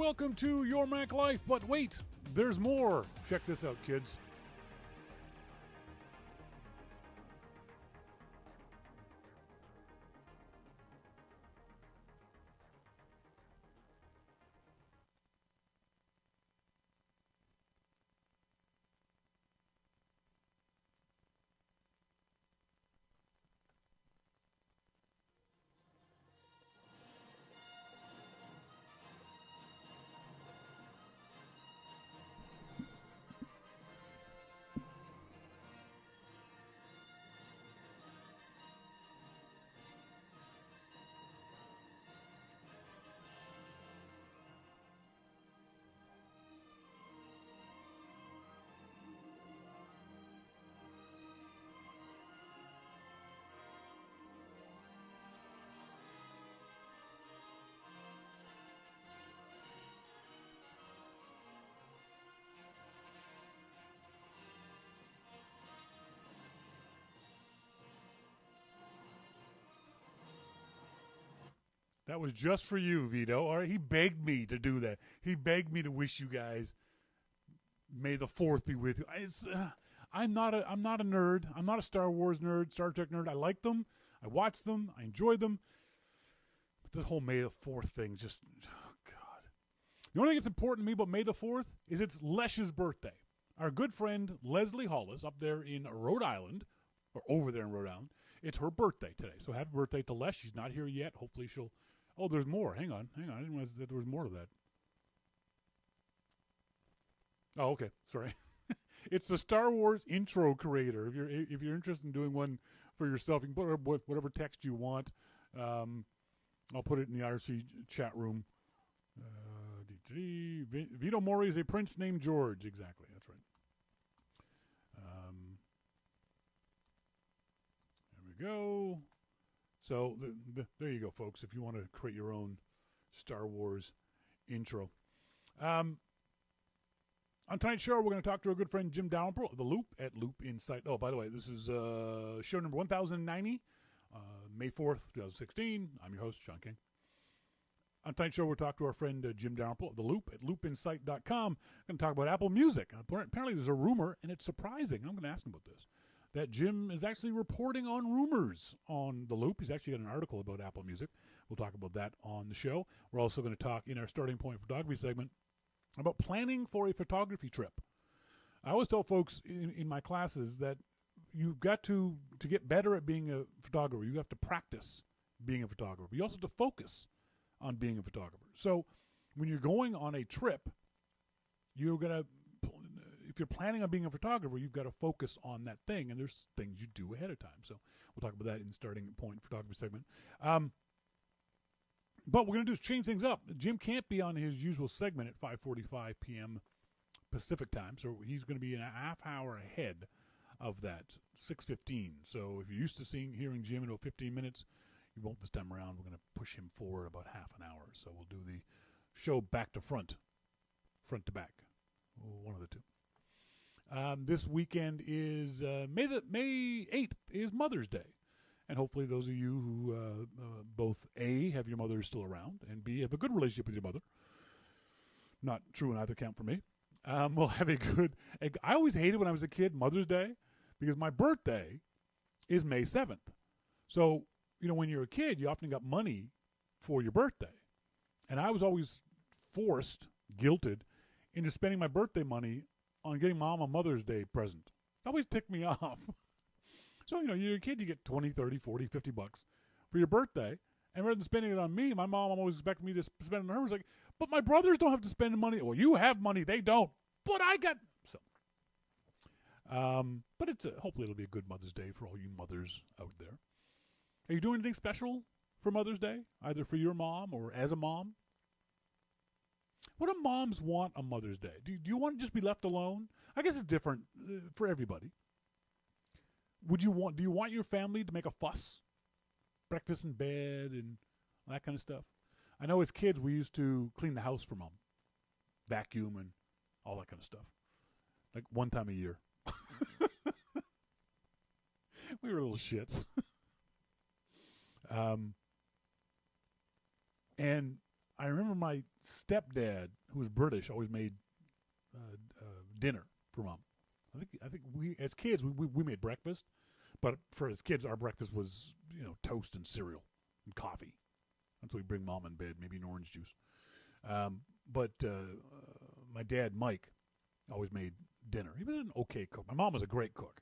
welcome to Your Mac Life. But wait, there's more. Check this out, kids. That was just for you, Vito. All right, he begged me to do that. He begged me to wish you guys May the 4th be with you. I'm not a nerd. I'm not a Star Wars nerd, Star Trek nerd. I like them. I watch them. I enjoy them. But the whole May the 4th thing just, oh, God. The only thing that's important to me about May the 4th is it's Lesh's birthday. Our good friend Leslie Hollis up there in Rhode Island, or over there in Rhode Island, it's her birthday today. So happy birthday to Lesh. She's not here yet. Hopefully she'll... Oh, there's more. Hang on. I didn't realize that there was more to that. Oh, okay. Sorry. It's the Star Wars intro creator. If you're interested in doing one for yourself, you can put whatever text you want. I'll put it in the IRC chat room. Vito Mori is a prince named George. Exactly. That's right. There we go. So there you go, folks, if you want to create your own Star Wars intro. On tonight's show, we're going to talk to our good friend Jim Dalrymple of The Loop at Loop Insight. Oh, by the way, this is show number 1090, May 4th, 2016. I'm your host, Shawn King. On tonight's show, we'll talk to our friend Jim Dalrymple of The Loop at loopinsight.com. We're going to talk about Apple Music. Apparently, there's a rumor, and it's surprising. I'm going to ask him about this. That Jim is actually reporting on rumors on The Loop. He's actually got an article about Apple Music. We'll talk about that on the show. We're also going to talk in our Starting Point Photography segment about planning for a photography trip. I always tell folks in my classes that you've got to get better at being a photographer. You have to practice being a photographer. You also have to focus on being a photographer. So when you're going on a trip, you're going to... If you're planning on being a photographer, you've got to focus on that thing, and there's things you do ahead of time. So we'll talk about that in the Starting Point Photography segment. But what we're going to do is change things up. Jim can't be on his usual segment at 5:45 p.m. Pacific time, so he's going to be a half hour ahead of that, 6:15. So if you're used to hearing Jim in about 15 minutes, you won't this time around. We're going to push him forward about half an hour. So we'll do the show back to front to back, one of the two. This weekend is May 8th is Mother's Day. And hopefully those of you who both A, have your mother still around, and B, have a good relationship with your mother. Not true in either count for me. Will have a good... I always hated when I was a kid, Mother's Day, because my birthday is May 7th. So, when you're a kid, you often got money for your birthday. And I was always guilted, into spending my birthday money on getting Mom a Mother's Day present. It always ticked me off. So, you're a kid, you get 20, 30, 40, 50 bucks for your birthday. And rather than spending it on me, my mom always expected me to spend it on her. It's like, but my brothers don't have to spend money. Well, you have money, they don't. But I got... So, but hopefully it'll be a good Mother's Day for all you mothers out there. Are you doing anything special for Mother's Day? Either for your mom or as a mom? What do moms want on Mother's Day? Do you want to just be left alone? I guess it's different for everybody. Do you want your family to make a fuss? Breakfast in bed and that kind of stuff? I know as kids we used to clean the house for Mom. Vacuum and all that kind of stuff. Like one time a year. We were little shits. And I remember my stepdad, who was British, always made dinner for Mom. I think we, as kids, we made breakfast, but for as kids, our breakfast was, toast and cereal and coffee. That's what we bring Mom in bed, maybe an orange juice. But my dad, Mike, always made dinner. He was an okay cook. My mom was a great cook,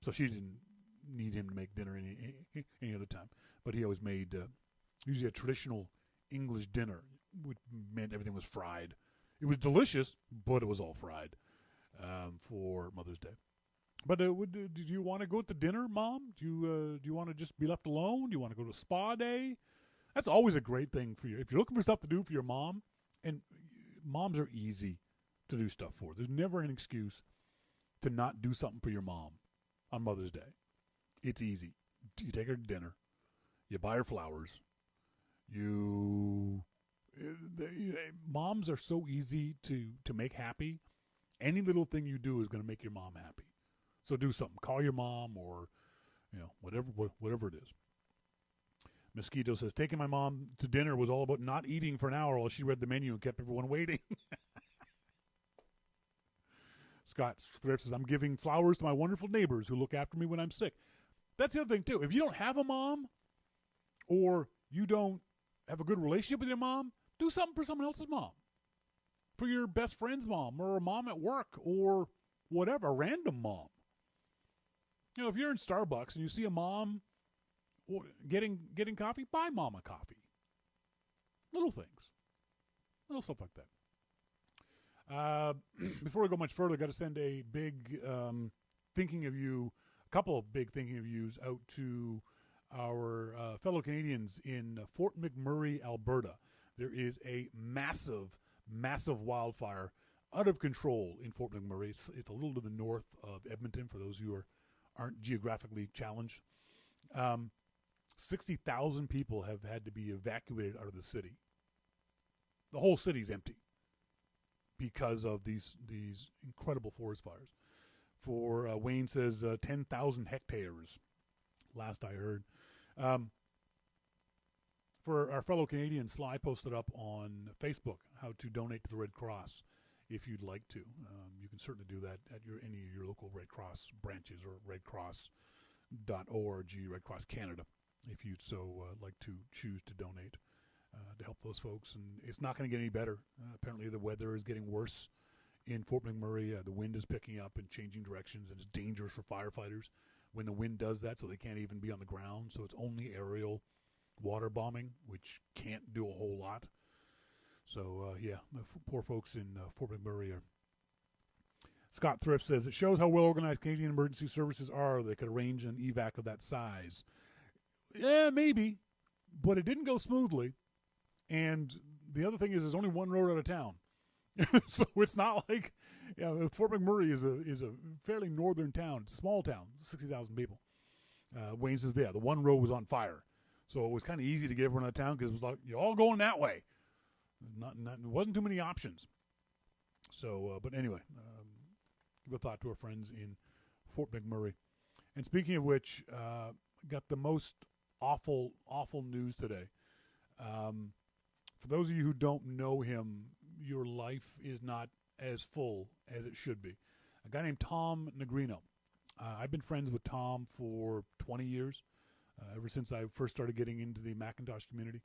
so she didn't need him to make dinner any other time. But he always made usually a traditional English dinner, which meant everything was fried. It was delicious, but it was all fried for Mother's Day. But did you want to go to dinner, Mom? Do you want to just be left alone? Do you want to go to a spa day? That's always a great thing for you. If you're looking for stuff to do for your mom, and moms are easy to do stuff for. There's never an excuse to not do something for your mom on Mother's Day. It's easy. You take her to dinner. You buy her flowers. Moms are so easy to make happy. Any little thing you do is going to make your mom happy. So do something. Call your mom or, whatever it is. Mosquito says, taking my mom to dinner was all about not eating for an hour while she read the menu and kept everyone waiting. Scott Thrift says, I'm giving flowers to my wonderful neighbors who look after me when I'm sick. That's the other thing, too. If you don't have a mom or you don't have a good relationship with your mom, do something for someone else's mom. For your best friend's mom or a mom at work or whatever, a random mom. If you're in Starbucks and you see a mom getting coffee, buy mom a coffee. Little things. Little stuff like that. Before we go much further, I've got to send a big thinking of you, a couple of big thinking of yous out to our fellow Canadians in Fort McMurray, Alberta. There is a massive, massive wildfire out of control in Fort McMurray. It's a little to the north of Edmonton for those who aren't geographically challenged. 60,000 people have had to be evacuated out of the city. The whole city's empty because of these incredible forest fires. For Wayne says 10,000 hectares, last I heard. For our fellow Canadians, Sly posted up on Facebook how to donate to the Red Cross if you'd like to. You can certainly do that at any of your local Red Cross branches or redcross.org, Red Cross Canada, if you'd so like to choose to donate to help those folks. And it's not going to get any better. Apparently the weather is getting worse in Fort McMurray. The wind is picking up and changing directions, and it's dangerous for firefighters when the wind does that, so they can't even be on the ground. So it's only aerial water bombing, which can't do a whole lot. So, the poor folks in Fort McMurray are. Scott Thrift says, it shows how well organized Canadian emergency services are. They could arrange an evac of that size. Yeah, maybe, but it didn't go smoothly. And the other thing is, there's only one road out of town. So it's not like, Fort McMurray is a fairly northern town, small town, 60,000 people. Wayne says, the one road was on fire. So it was kind of easy to get everyone out of town because it was like, you're all going that way. There wasn't too many options. So, but anyway, give a thought to our friends in Fort McMurray. And speaking of which, got the most awful news today. For those of you who don't know him, your life is not as full as it should be. A guy named Tom Negrino. I've been friends with Tom for 20 years, ever since I first started getting into the Macintosh community.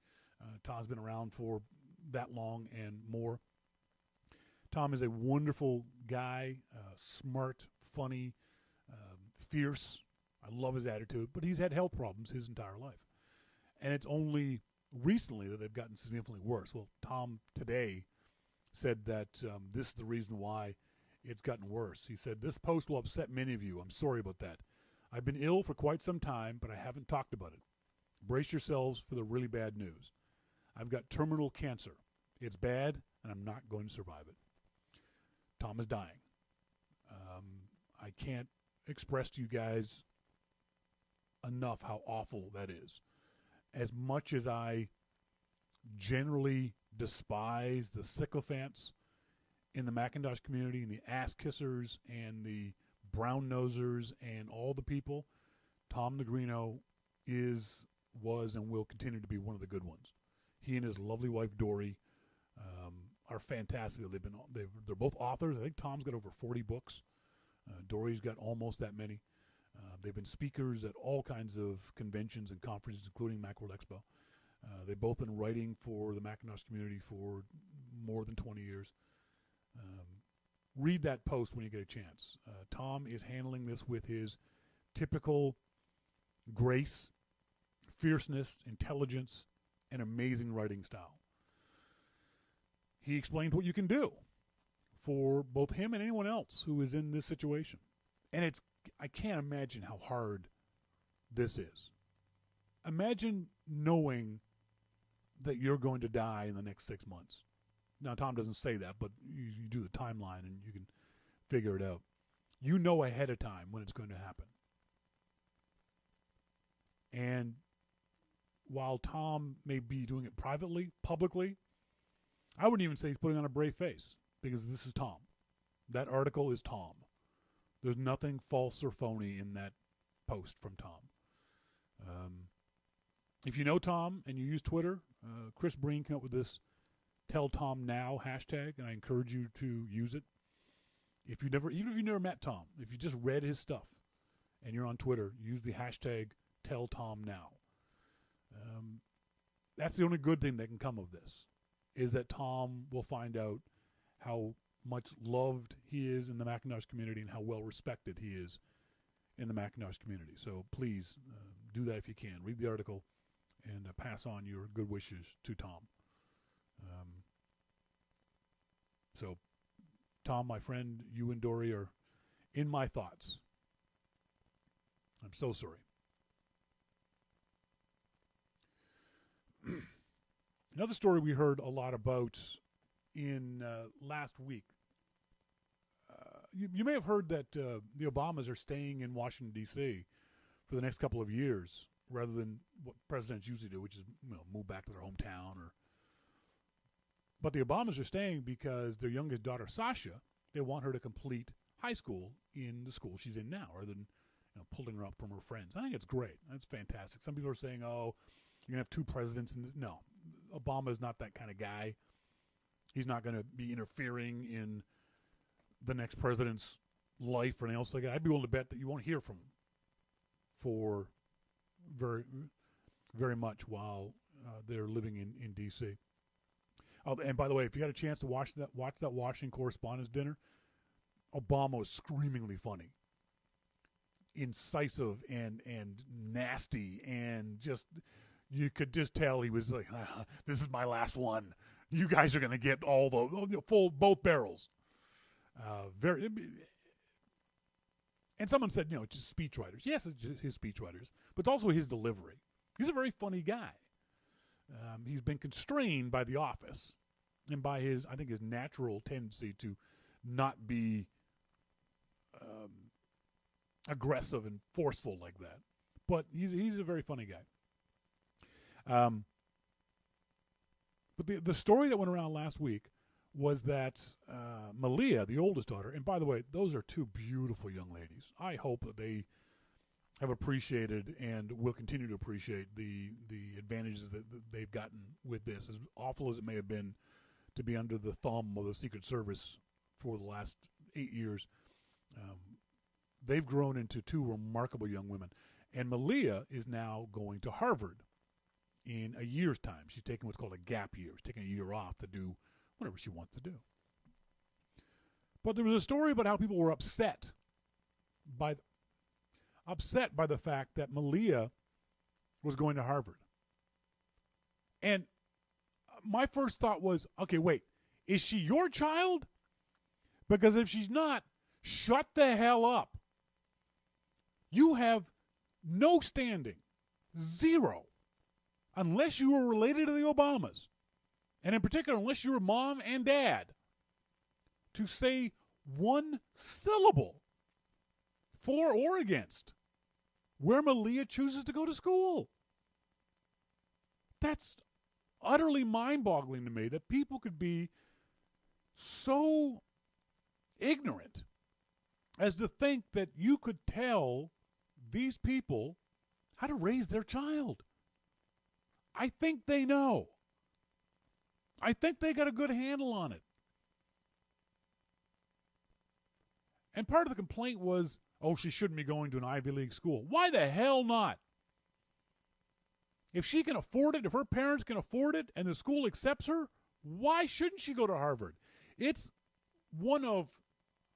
Tom's been around for that long and more. Tom is a wonderful guy, smart, funny, fierce. I love his attitude, but he's had health problems his entire life. And it's only recently that they've gotten significantly worse. Well, Tom today said that this is the reason why it's gotten worse. He said, this post will upset many of you. I'm sorry about that. I've been ill for quite some time, but I haven't talked about it. Brace yourselves for the really bad news. I've got terminal cancer. It's bad, and I'm not going to survive it. Tom is dying. I can't express to you guys enough how awful that is. As much as I generally despise the sycophants in the Macintosh community and the ass-kissers and the brown-nosers and all the people, Tom Negrino was, and will continue to be one of the good ones. He and his lovely wife, Dory, are fantastic. They're both authors. I think Tom's got over 40 books. Dory's got almost that many. They've been speakers at all kinds of conventions and conferences, including Macworld Expo. They've both been writing for the Macintosh community for more than 20 years. Read that post when you get a chance. Tom is handling this with his typical grace, fierceness, intelligence, and amazing writing style. He explained what you can do for both him and anyone else who is in this situation. And I can't imagine how hard this is. Imagine knowing that you're going to die in the next 6 months. Now, Tom doesn't say that, but you do the timeline and you can figure it out. You know ahead of time when it's going to happen. And while Tom may be doing it privately, publicly, I wouldn't even say he's putting on a brave face, because this is Tom. That article is Tom. There's nothing false or phony in that post from Tom. If you know Tom and you use Twitter, Chris Breen came up with this Tell Tom Now hashtag, and I encourage you to use it. Even if you never met Tom, if you just read his stuff and you're on Twitter, use the hashtag Tell Tom Now. That's the only good thing that can come of this, is that Tom will find out how much loved he is in the Macintosh community and how well respected he is in the Macintosh community. So please do that if you can. Read the article and pass on your good wishes to Tom. So, Tom, my friend, you and Dory are in my thoughts. I'm so sorry. Another story we heard a lot about in last week. You may have heard that the Obamas are staying in Washington, D.C. for the next couple of years, rather than what presidents usually do, which is move back to their hometown. But the Obamas are staying because their youngest daughter, Sasha, they want her to complete high school in the school she's in now, rather than pulling her up from her friends. I think it's great. That's fantastic. Some people are saying, "Oh, you're gonna have two presidents." No, Obama is not that kind of guy. He's not going to be interfering in the next president's life or anything else like that. I'd be willing to bet that you won't hear from him for very, very much while they're living in D.C. Oh, and by the way, if you got a chance to watch that Washington Correspondents' Dinner, Obama was screamingly funny, incisive and nasty, and just you could just tell he was like, "This is my last one. You guys are going to get all the both barrels." And someone said, it's just speechwriters. Yes, it's just his speechwriters, but it's also his delivery. He's a very funny guy. He's been constrained by the office and by his natural tendency to not be aggressive and forceful like that. But he's a very funny guy. But the story that went around last week was that Malia, the oldest daughter, and by the way, those are two beautiful young ladies. I hope that they have appreciated and will continue to appreciate the advantages that they've gotten with this. As awful as it may have been to be under the thumb of the Secret Service for the last 8 years, they've grown into two remarkable young women. And Malia is now going to Harvard in a year's time. She's taking what's called a gap year. She's taking a year off to do whatever she wants to do. But there was a story about how people were upset by the fact that Malia was going to Harvard. And my first thought was, okay, wait, is she your child? Because if she's not, shut the hell up. You have no standing, zero, unless you were related to the Obamas, and in particular, unless you were mom and dad, to say one syllable for or against where Malia chooses to go to school. That's utterly mind-boggling to me that people could be so ignorant as to think that you could tell these people how to raise their child. I think they know. I think they got a good handle on it. And part of the complaint was, oh, she shouldn't be going to an Ivy League school. Why the hell not? If she can afford it, if her parents can afford it, and the school accepts her, why shouldn't she go to Harvard? It's one of,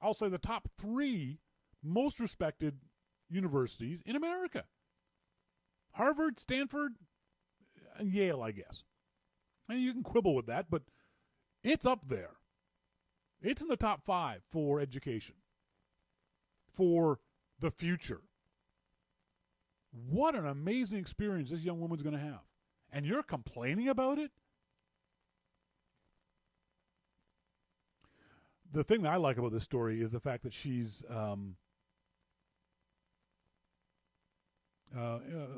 I'll say, the top 3 most respected universities in America. Harvard, Stanford, and Yale, I guess. And you can quibble with that, but it's up there. It's in the top 5 for education, for the future. What an amazing experience this young woman's going to have. And you're complaining about it? The thing that I like about this story is the fact that she's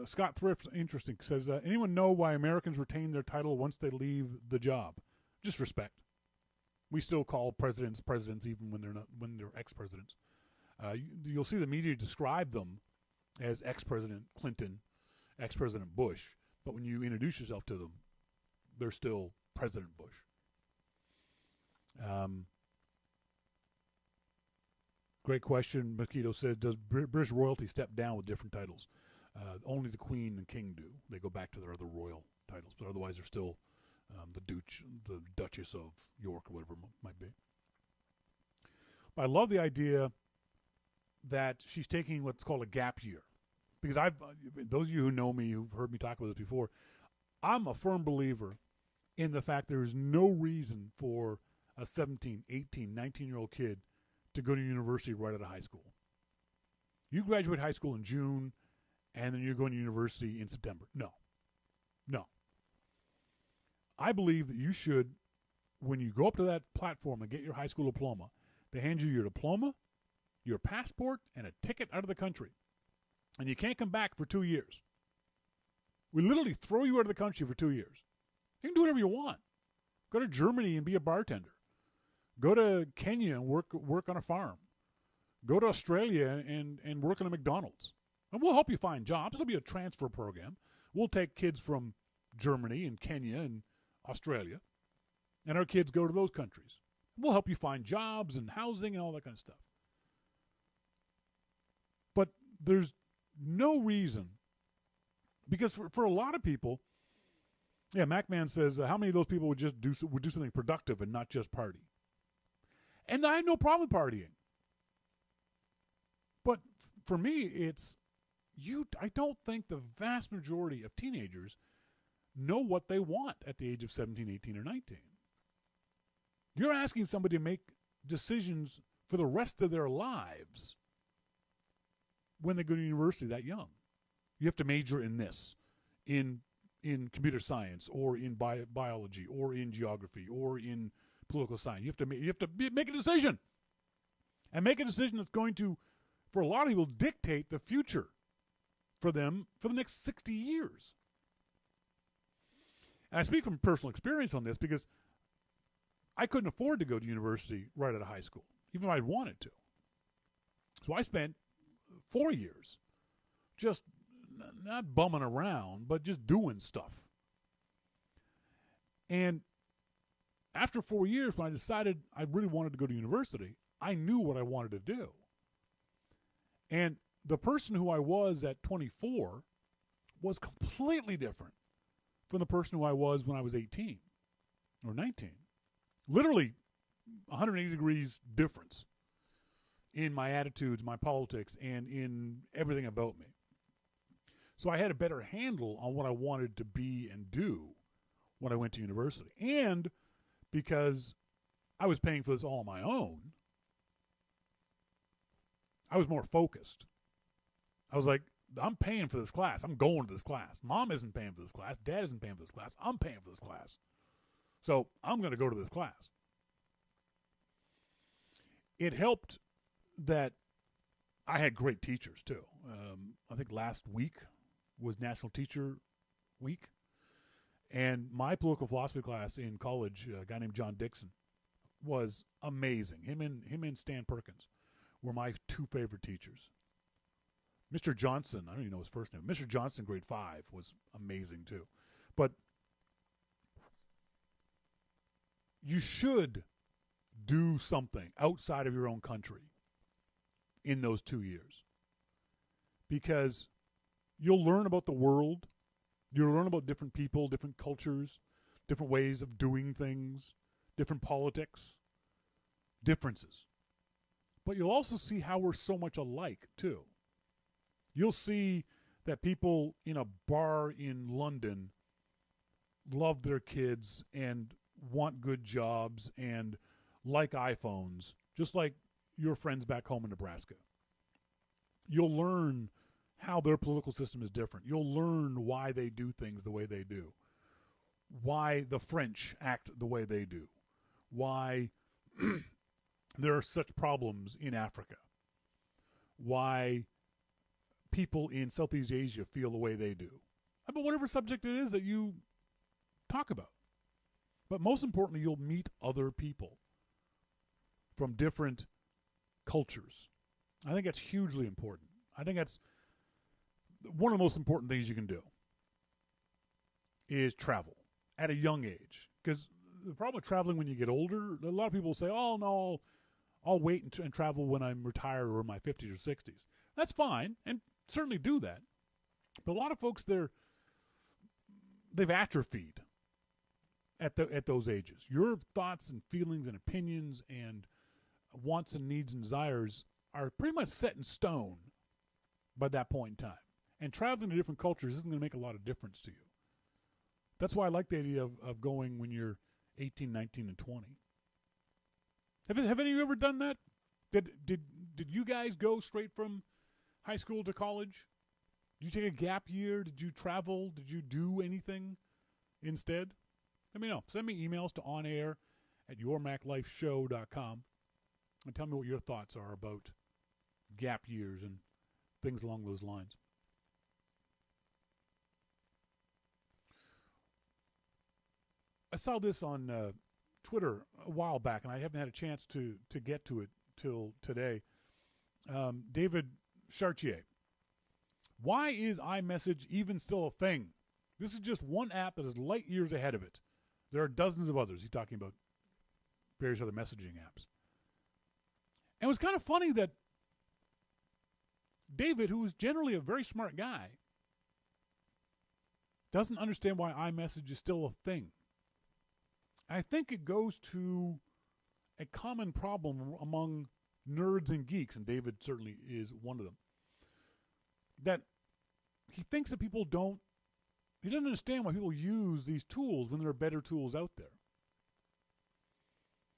Scott Thrift's interesting. Says, anyone know why Americans retain their title once they leave the job? Just respect. We still call presidents even when they're ex-presidents. You'll see the media describe them as ex-President Clinton, ex-President Bush, but when you introduce yourself to them, they're still President Bush. Great question. Mosquito says, does British royalty step down with different titles? Only the Queen and King do. They go back to their other royal titles, but otherwise they're still the Duchess of York or whatever it might be. But I love the idea that she's taking what's called a gap year. Because those of you who know me, who've heard me talk about this before, I'm a firm believer in the fact there is no reason for a 17, 18, 19-year-old kid to go to university right out of high school. You graduate high school in June, and then you're going to university in September. No. I believe that you should, when you go up to that platform and get your high school diploma, they hand you your diploma, your passport, and a ticket out of the country. And you can't come back for 2 years. We literally throw you out of the country for 2 years. You can do whatever you want. Go to Germany and be a bartender. Go to Kenya and work on a farm. Go to Australia and work on a McDonald's. And we'll help you find jobs. It'll be a transfer program. We'll take kids from Germany and Kenya and Australia, and our kids go to those countries. We'll help you find jobs and housing and all that kind of stuff. But there's no reason, because for a lot of people, yeah, MacMan says, how many of those people would do something productive and not just party? And I have no problem with partying. But for me, I don't think the vast majority of teenagers know what they want at the age of 17, 18, or 19. You're asking somebody to make decisions for the rest of their lives when they go to university that young. You have to major in this, in computer science, or in biology, or in geography, or in political science. You have to make a decision, and make a decision that's going to, for a lot of people, dictate the future for them for the next 60 years. And I speak from personal experience on this because I couldn't afford to go to university right out of high school, even if I'd wanted to. So I spent 4 years just not bumming around, but just doing stuff. And after 4 years, when I decided I really wanted to go to university, I knew what I wanted to do. And the person who I was at 24 was completely different from the person who I was when I was 18 or 19. Literally 180 degrees difference in my attitudes, my politics, and in everything about me. So I had a better handle on what I wanted to be and do when I went to university. And because I was paying for this all on my own, I was more focused. I was like, I'm paying for this class. I'm going to this class. Mom isn't paying for this class. Dad isn't paying for this class. I'm paying for this class. So I'm going to go to this class. It helped that I had great teachers, too. I think last week was National Teacher Week. And my political philosophy class in college, a guy named John Dixon, was amazing. Him and Stan Perkins were my two favorite teachers. Mr. Johnson, I don't even know his first name. Mr. Johnson, grade 5, was amazing too. But you should do something outside of your own country in those 2 years, because you'll learn about the world. You'll learn about different people, different cultures, different ways of doing things, different politics, differences. But you'll also see how we're so much alike, too. You'll see that people in a bar in London love their kids and want good jobs and like iPhones, just like your friends back home in Nebraska. You'll learn how their political system is different. You'll learn why they do things the way they do, why the French act the way they do, why there are such problems in Africa, why people in Southeast Asia feel the way they do, about whatever subject it is that you talk about. But most importantly, you'll meet other people from different cultures. I think that's hugely important. I think that's one of the most important things you can do is travel at a young age. Because the problem with traveling when you get older, a lot of people say, oh, no, I'll wait and travel when I'm retired or in my 50s or 60s. That's fine, and certainly do that. But a lot of folks, they've atrophied at those ages. Your thoughts and feelings and opinions and wants and needs and desires are pretty much set in stone by that point in time. And traveling to different cultures isn't going to make a lot of difference to you. That's why I like the idea of going when you're 18, 19, and 20. Have any of you ever done that? Did you guys go straight from high school to college? Did you take a gap year? Did you travel? Did you do anything instead? Let me know. Send me emails to onair@yourmaclifeshow.com and tell me what your thoughts are about gap years and things along those lines. I saw this on Twitter a while back, and I haven't had a chance to get to it till today. David Chartier. Why is iMessage even still a thing? This is just one app that is light years ahead of it. There are dozens of others. He's talking about various other messaging apps. And it was kind of funny that David, who is generally a very smart guy, doesn't understand why iMessage is still a thing. I think it goes to a common problem among nerds and geeks, and David certainly is one of them, that he thinks that he doesn't understand why people use these tools when there are better tools out there.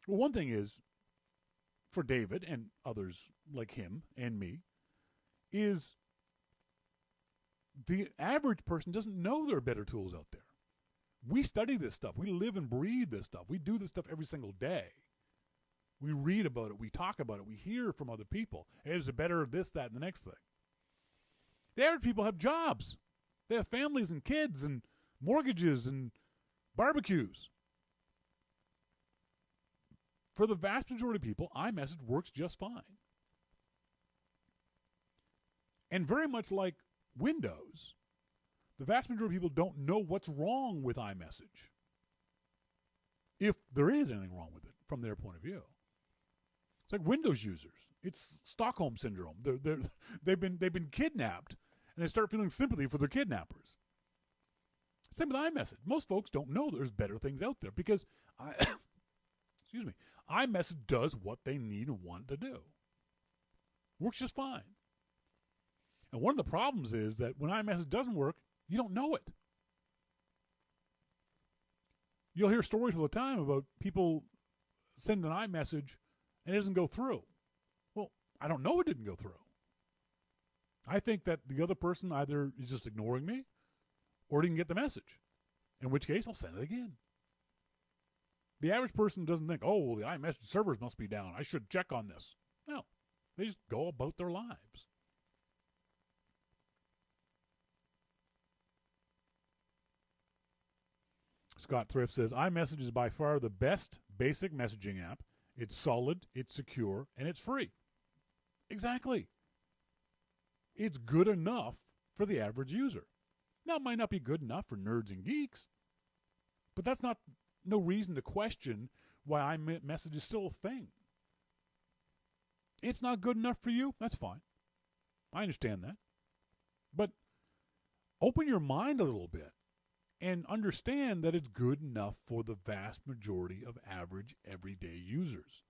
Well, one thing is, for David and others like him and me, is the average person doesn't know there are better tools out there. We study this stuff. We live and breathe this stuff. We do this stuff every single day. We read about it. We talk about it. We hear from other people. Hey, there's a better of this, that, and the next thing. The average people have jobs. They have families and kids and mortgages and barbecues. For the vast majority of people, iMessage works just fine. And very much like Windows, the vast majority of people don't know what's wrong with iMessage, if there is anything wrong with it from their point of view. It's like Windows users. It's Stockholm syndrome. They've been kidnapped, and they start feeling sympathy for their kidnappers. Same with iMessage. Most folks don't know there's better things out there because iMessage does what they need and want to do. Works just fine. And one of the problems is that when iMessage doesn't work, you don't know it. You'll hear stories all the time about people send an iMessage and it doesn't go through. Well, I don't know it didn't go through. I think that the other person either is just ignoring me or didn't get the message, in which case I'll send it again. The average person doesn't think, oh, well, the iMessage servers must be down. I should check on this. No, they just go about their lives. Scott Thrift says, iMessage is by far the best basic messaging app. It's solid, it's secure, and it's free. Exactly. It's good enough for the average user. Now, it might not be good enough for nerds and geeks, but that's no reason to question why iMessage is still a thing. It's not good enough for you? That's fine. I understand that. But open your mind a little bit and understand that it's good enough for the vast majority of average, everyday users.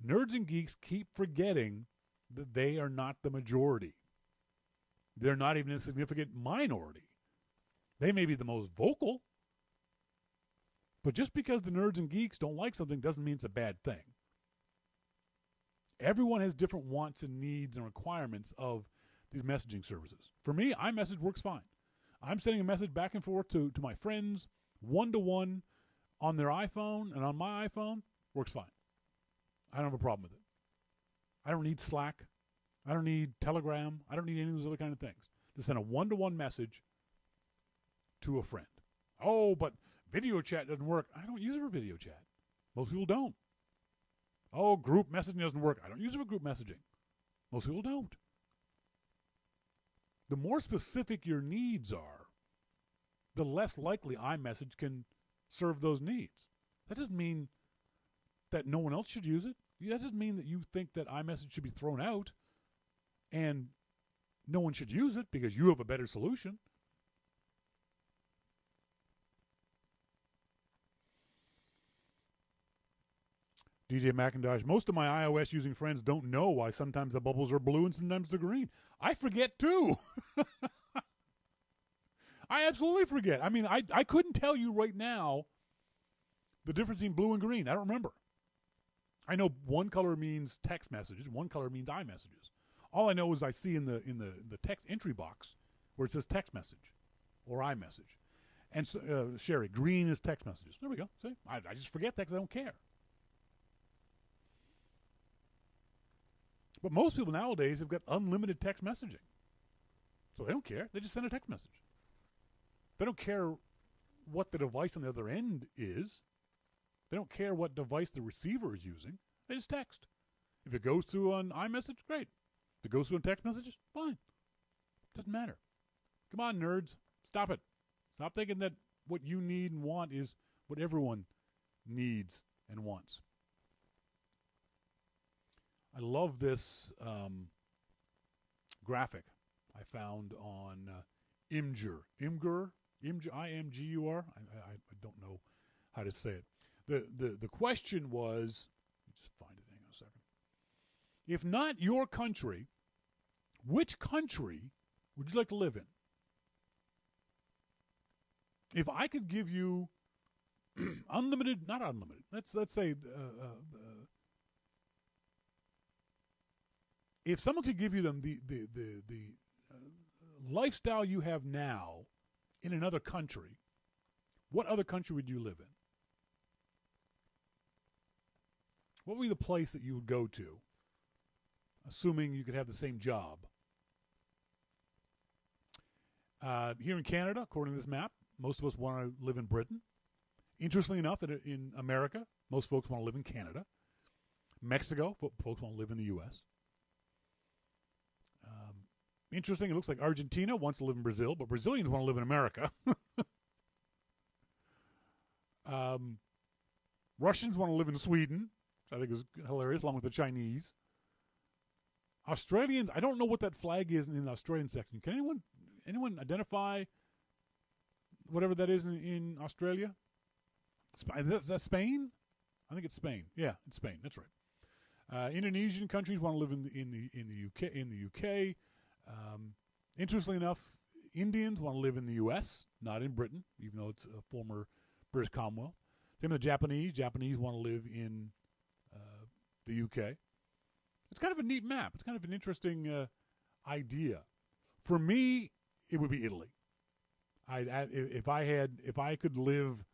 Nerds and geeks keep forgetting that they are not the majority. They're not even a significant minority. They may be the most vocal, but just because the nerds and geeks don't like something doesn't mean it's a bad thing. Everyone has different wants and needs and requirements of these messaging services. For me, iMessage works fine. I'm sending a message back and forth to my friends, one-to-one, on their iPhone and on my iPhone. Works fine. I don't have a problem with it. I don't need Slack. I don't need Telegram. I don't need any of those other kind of things. To send a one-to-one message to a friend. Oh, but video chat doesn't work. I don't use it for video chat. Most people don't. Oh, group messaging doesn't work. I don't use it for group messaging. Most people don't. The more specific your needs are, the less likely iMessage can serve those needs. That doesn't mean that no one else should use it. That doesn't mean that you think that iMessage should be thrown out and no one should use it because you have a better solution. DJ McIntosh, most of my iOS using friends don't know why sometimes the bubbles are blue and sometimes they're green. I forget too. I absolutely forget. I mean, I couldn't tell you right now the difference between blue and green. I don't remember. I know one color means text messages, one color means iMessages. All I know is I see in the text entry box where it says text message or iMessage. And so, Sherry, green is text messages. There we go. See, I just forget that because I don't care. But most people nowadays have got unlimited text messaging. So they don't care. They just send a text message. They don't care what the device on the other end is. They don't care what device the receiver is using. They just text. If it goes through on iMessage, great. If it goes through on text messages, fine. Doesn't matter. Come on, nerds. Stop it. Stop thinking that what you need and want is what everyone needs and wants. I love this graphic I found on Imgur. Imgur, I-M-G-U-R. I don't know how to say it. The question was, let me just find it, hang on a second. If not your country, which country would you like to live in? If I could give you unlimited, not unlimited, let's say if someone could give you them the lifestyle you have now in another country, what other country would you live in? What would be the place that you would go to, assuming you could have the same job? Here in Canada, according to this map, most of us want to live in Britain. Interestingly enough, in America, most folks want to live in Canada. Mexico, folks want to live in the U.S. Interesting, it looks like Argentina wants to live in Brazil, but Brazilians want to live in America. Russians want to live in Sweden, which I think is hilarious, along with the Chinese. Australians, I don't know what that flag is in the Australian section. Can anyone identify whatever that is in Australia? Is that Spain? I think it's Spain. Yeah, it's Spain. That's right. Indonesian countries want to live in the UK. Interestingly enough, Indians want to live in the U.S., not in Britain, even though it's a former British Commonwealth. Same with the Japanese. Japanese want to live in the U.K. It's kind of a neat map. It's kind of an interesting idea. For me, it would be Italy. If I could live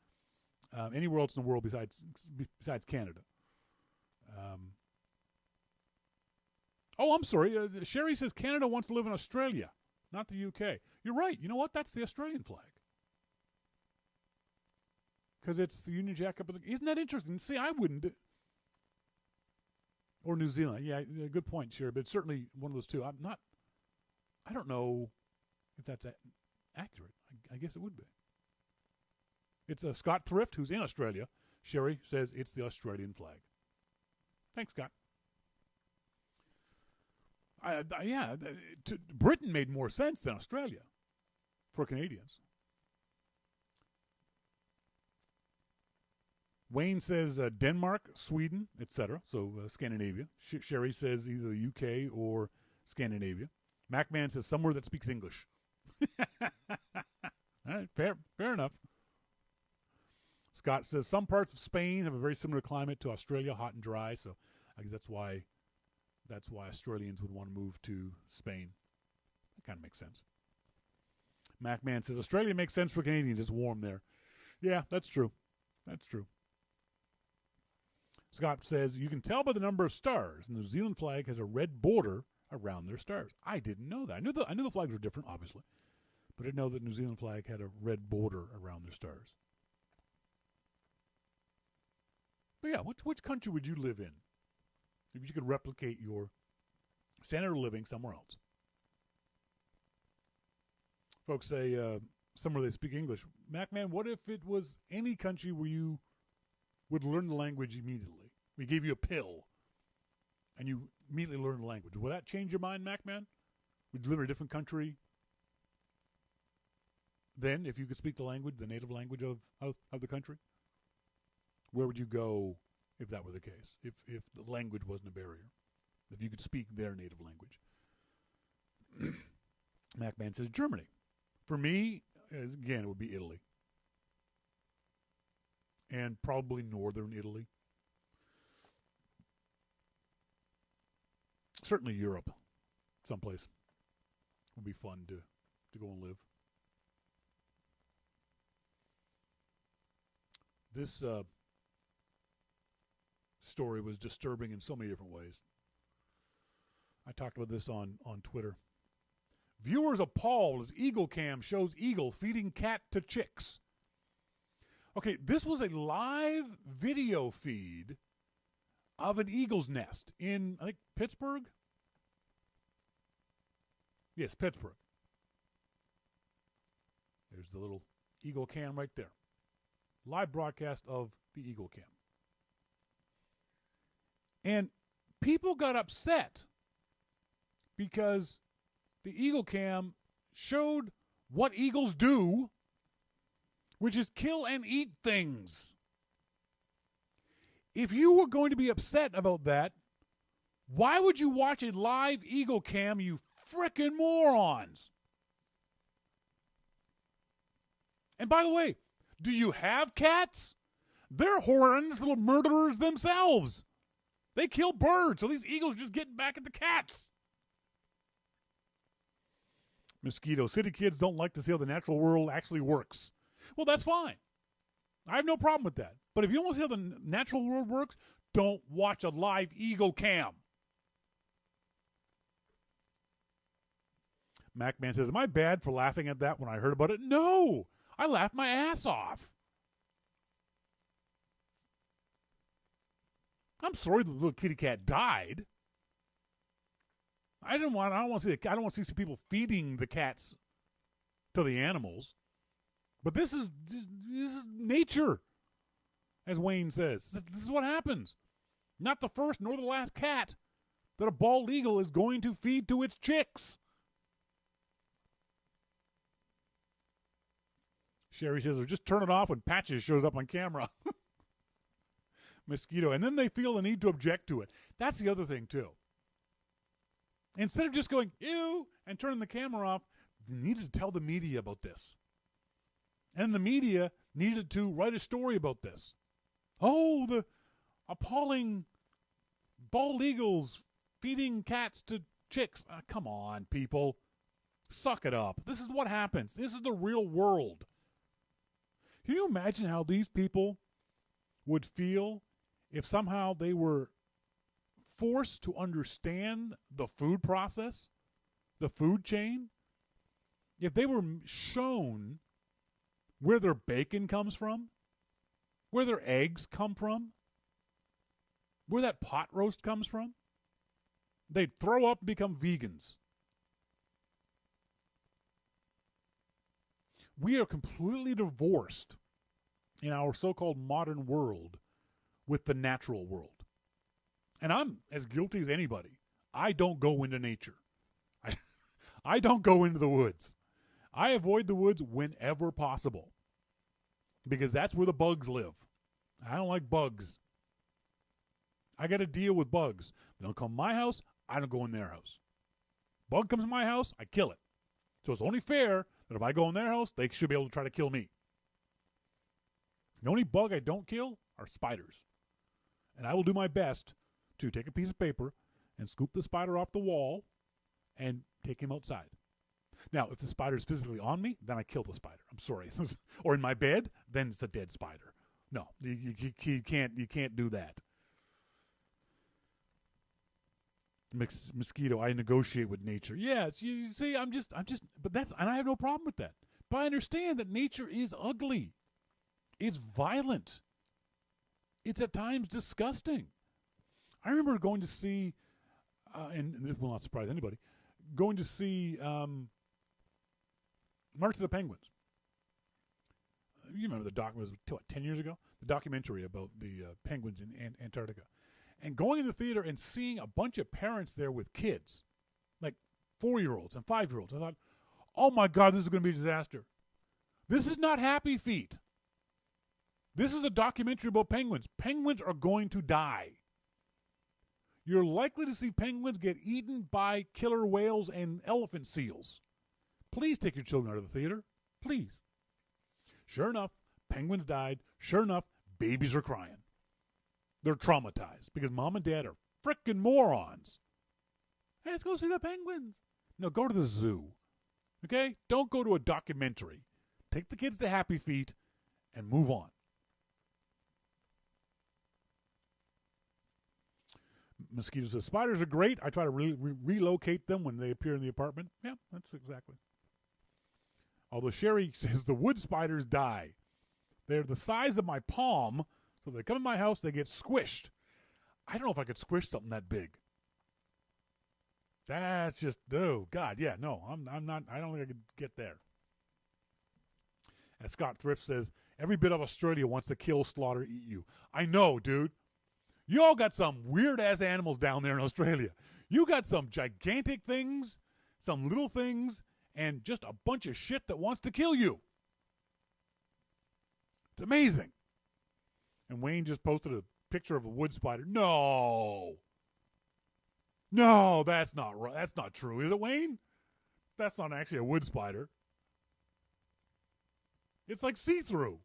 anywhere else in the world besides Canada. Oh, I'm sorry. Sherry says Canada wants to live in Australia, not the UK. You're right. You know what? That's the Australian flag. Because it's the Union Jack up. Isn't that interesting? See, I wouldn't. Or New Zealand. Yeah, good point, Sherry. But it's certainly one of those two. I don't know if that's accurate. I guess it would be. It's Scott Thrift, who's in Australia, Sherry says it's the Australian flag. Thanks, Scott. Britain made more sense than Australia for Canadians. Wayne says Denmark, Sweden, etc. So Scandinavia. Sherry says either the UK or Scandinavia. Macman says somewhere that speaks English. All right, fair enough. Scott says some parts of Spain have a very similar climate to Australia, hot and dry. So I guess that's why Australians would want to move to Spain. That kind of makes sense. Macman says Australia makes sense for Canadians. It's warm there. Yeah, that's true. That's true. Scott says, you can tell by the number of stars. The New Zealand flag has a red border around their stars. I didn't know that. I knew the flags were different, obviously. But I didn't know that New Zealand flag had a red border around their stars. But yeah, which country would you live in if you could replicate your standard of living somewhere else? Folks say somewhere they speak English. Macman, what if it was any country where you would learn the language immediately? We gave you a pill, and you immediately learn the language. Would that change your mind, Macman? Would you live in a different country then if you could speak the language, the native language of the country? Where would you go if that were the case? If the language wasn't a barrier? If you could speak their native language? Macman says Germany. For me, again, it would be Italy. And probably northern Italy. Certainly Europe, someplace. Would be fun to go and live. This story was disturbing in so many different ways. I talked about this on Twitter. Viewers appalled as Eagle Cam shows eagle feeding cat to chicks. Okay, this was a live video feed of an eagle's nest in, I think, Pittsburgh? Yes, Pittsburgh. There's the little Eagle Cam right there. Live broadcast of the Eagle Cam. And people got upset because the Eagle Cam showed what eagles do, which is kill and eat things. If you were going to be upset about that, why would you watch a live Eagle Cam, you frickin' morons? And by the way, do you have cats? They're horrendous little murderers themselves. They kill birds, so these eagles are just getting back at the cats. Mosquito. City kids don't like to see how the natural world actually works. Well, that's fine. I have no problem with that. But if you want to see how the natural world works, don't watch a live Eagle Cam. Macman says, am I bad for laughing at that when I heard about it? No! I laughed my ass off. I'm sorry the little kitty cat died. I don't want to see some people feeding the cats to the animals. But this is nature, as Wayne says. This is what happens. Not the first nor the last cat that a bald eagle is going to feed to its chicks. Sherry says, or just turn it off when Patches shows up on camera. Mosquito. And then they feel the need to object to it. That's the other thing, too. Instead of just going, ew, and turning the camera off, they needed to tell the media about this. And the media needed to write a story about this. Oh, the appalling bald eagles feeding cats to chicks. Come on, people. Suck it up. This is what happens. This is the real world. Can you imagine how these people would feel if somehow they were forced to understand the food process, the food chain? If they were shown where their bacon comes from, where their eggs come from, where that pot roast comes from, they'd throw up and become vegans. We are completely divorced in our so-called modern world with the natural world. And I'm as guilty as anybody. I don't go into nature. I don't go into the woods. I avoid the woods whenever possible because that's where the bugs live. I don't like bugs. I got to deal with bugs. They don't come to my house. I don't go in their house. Bug comes to my house, I kill it. So it's only fair that if I go in their house, they should be able to try to kill me. The only bug I don't kill are spiders. And I will do my best to take a piece of paper and scoop the spider off the wall and take him outside. Now, if the spider is physically on me, then I kill the spider. I'm sorry. Or in my bed, then it's a dead spider. No, you can't do that. Mosquito, I negotiate with nature. Yes, you see, but and I have no problem with that. But I understand that nature is ugly. It's violent. It's at times disgusting. I remember going to see, and this will not surprise anybody, going to see March of the Penguins. You remember the doc, was 10 years ago? The documentary about the penguins in Antarctica. And going in the theater and seeing a bunch of parents there with kids, like 4-year-olds and 5-year-olds. I thought, oh my God, this is going to be a disaster. This is not Happy Feet. This is a documentary about penguins. Penguins are going to die. You're likely to see penguins get eaten by killer whales and elephant seals. Please take your children out of the theater. Please. Sure enough, penguins died. Sure enough, babies are crying. They're traumatized because mom and dad are frickin' morons. Hey, let's go see the penguins. No, go to the zoo. Okay? Don't go to a documentary. Take the kids to Happy Feet and move on. Mosquito says, spiders are great. I try to relocate them when they appear in the apartment. Yeah, that's exactly. Although Sherry says the wood spiders die. They're the size of my palm, so they come in my house, they get squished. I don't know if I could squish something that big. That's just, oh, God, yeah, no, I'm not, I don't think I could get there. As Scott Thrift says, every bit of Australia wants to kill, slaughter, eat you. I know, dude. You all got some weird-ass animals down there in Australia. You got some gigantic things, some little things, and just a bunch of shit that wants to kill you. It's amazing. And Wayne just posted a picture of a wood spider. No, that's not right. That's not true, is it, Wayne? That's not actually a wood spider. It's like see-through.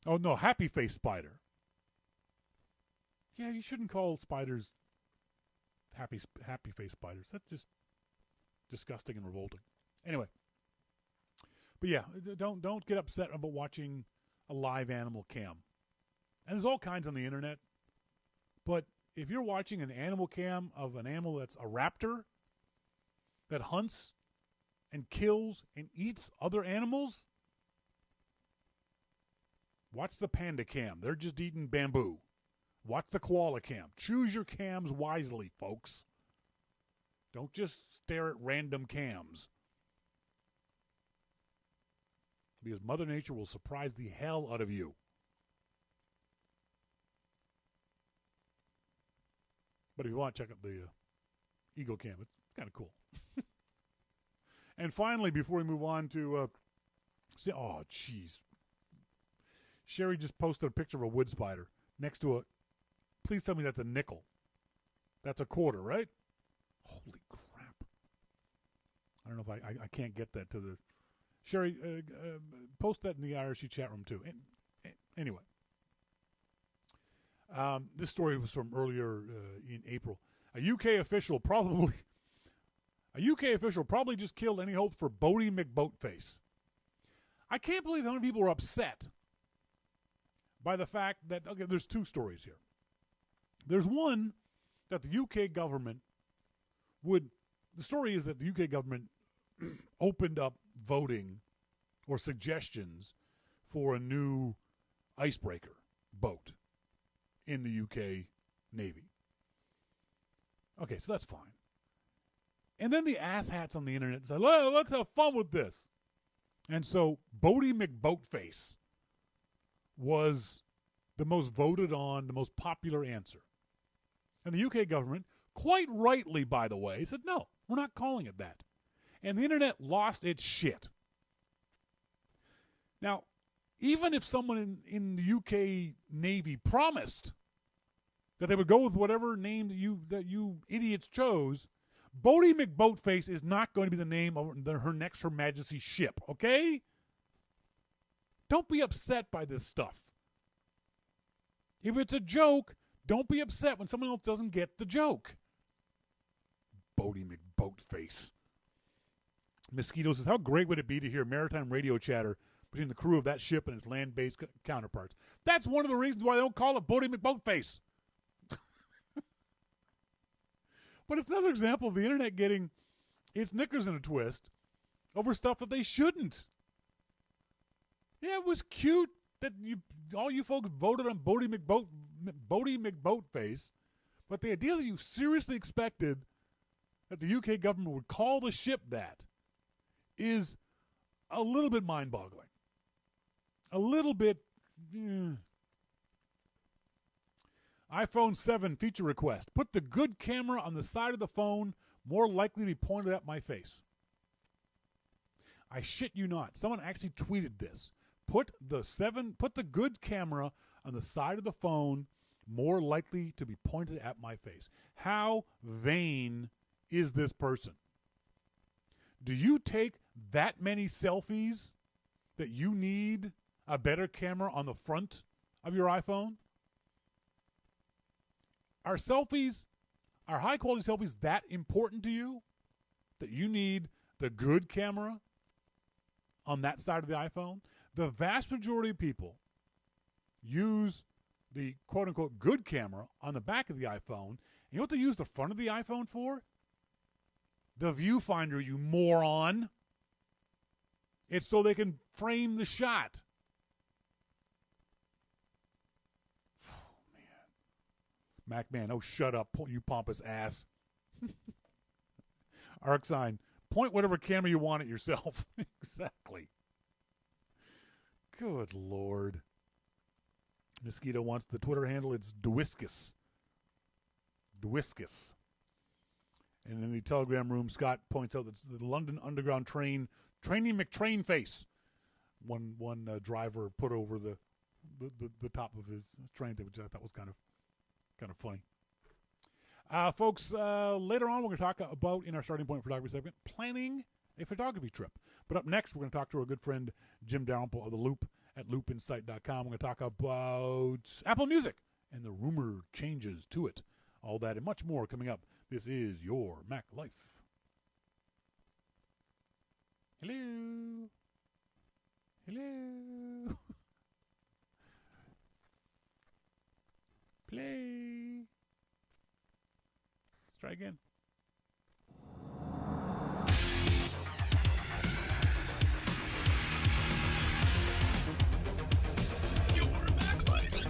Oh, no, happy face spider. Yeah, you shouldn't call spiders happy face spiders. That's just disgusting and revolting. Anyway. But yeah, don't get upset about watching a live animal cam. And there's all kinds on the internet. But if you're watching an animal cam of an animal that's a raptor that hunts and kills and eats other animals, watch the panda cam. They're just eating bamboo. Watch the koala cam. Choose your cams wisely, folks. Don't just stare at random cams. Because Mother Nature will surprise the hell out of you. But if you want to check out the Eagle Cam, it's kind of cool. And finally, before we move on to... oh, jeez. Sherry just posted a picture of a wood spider next to a... Please tell me that's a nickel. That's a quarter, right? Holy crap. I don't know if I can't get that to the... Sherry, post that in the IRC chat room, too. Anyway. This story was from earlier in April. A UK official probably just killed any hope for Bodie McBoatface. I can't believe how many people are upset by the fact that, okay, there's two stories here. There's one that the UK government the story is that the UK government opened up voting or suggestions for a new icebreaker boat in the UK Navy. Okay, so that's fine. And then the asshats on the internet say, let's have fun with this. And so Bodie McBoatface was the most voted on, the most popular answer. And the UK government, quite rightly, by the way, said, no, we're not calling it that. And the internet lost its shit. Now, even if someone in the UK Navy promised that they would go with whatever name that you idiots chose, Bodie McBoatface is not going to be the name of her next Her Majesty's ship, okay? Don't be upset by this stuff. If it's a joke, don't be upset when someone else doesn't get the joke. Bodie McBoatface. Mosquito says, how great would it be to hear maritime radio chatter between the crew of that ship and its land-based counterparts? That's one of the reasons why they don't call it Bodie McBoatface. But it's another example of the internet getting its knickers in a twist over stuff that they shouldn't. Yeah, it was cute that all you folks voted on Bodie McBoatface, but the idea that you seriously expected that the UK government would call the ship that is a little bit mind-boggling. A little bit... iPhone 7 feature request. Put the good camera on the side of the phone, more likely to be pointed at my face. I shit you not. Someone actually tweeted this. Put the good camera on the side of the phone, more likely to be pointed at my face. How vain is this person? Do you take that many selfies that you need a better camera on the front of your iPhone? Are high-quality selfies that important to you that you need the good camera on that side of the iPhone? The vast majority of people use the quote-unquote good camera on the back of the iPhone. You know what they use the front of the iPhone for? The viewfinder, you moron. It's so they can frame the shot. MacMan, oh, shut up, you pompous ass. ArcSign, point whatever camera you want at yourself. Exactly. Good Lord. Mosquito wants the Twitter handle. It's Dwiskus. Dwiskus. And in the Telegram room, Scott points out that the London Underground train, Training McTrain face. One driver put over the top of his train, which I thought was kind of funny. Folks, later on we're going to talk about, in our starting point photography segment, planning a photography trip. But up next, we're going to talk to our good friend Jim Dalrymple of The Loop at loopinsight.com. We're going to talk about Apple Music and the rumor changes to it. All that and much more coming up. This is Your Mac Life. Hello. Hello. Play. Let's try again. Your Mac Life.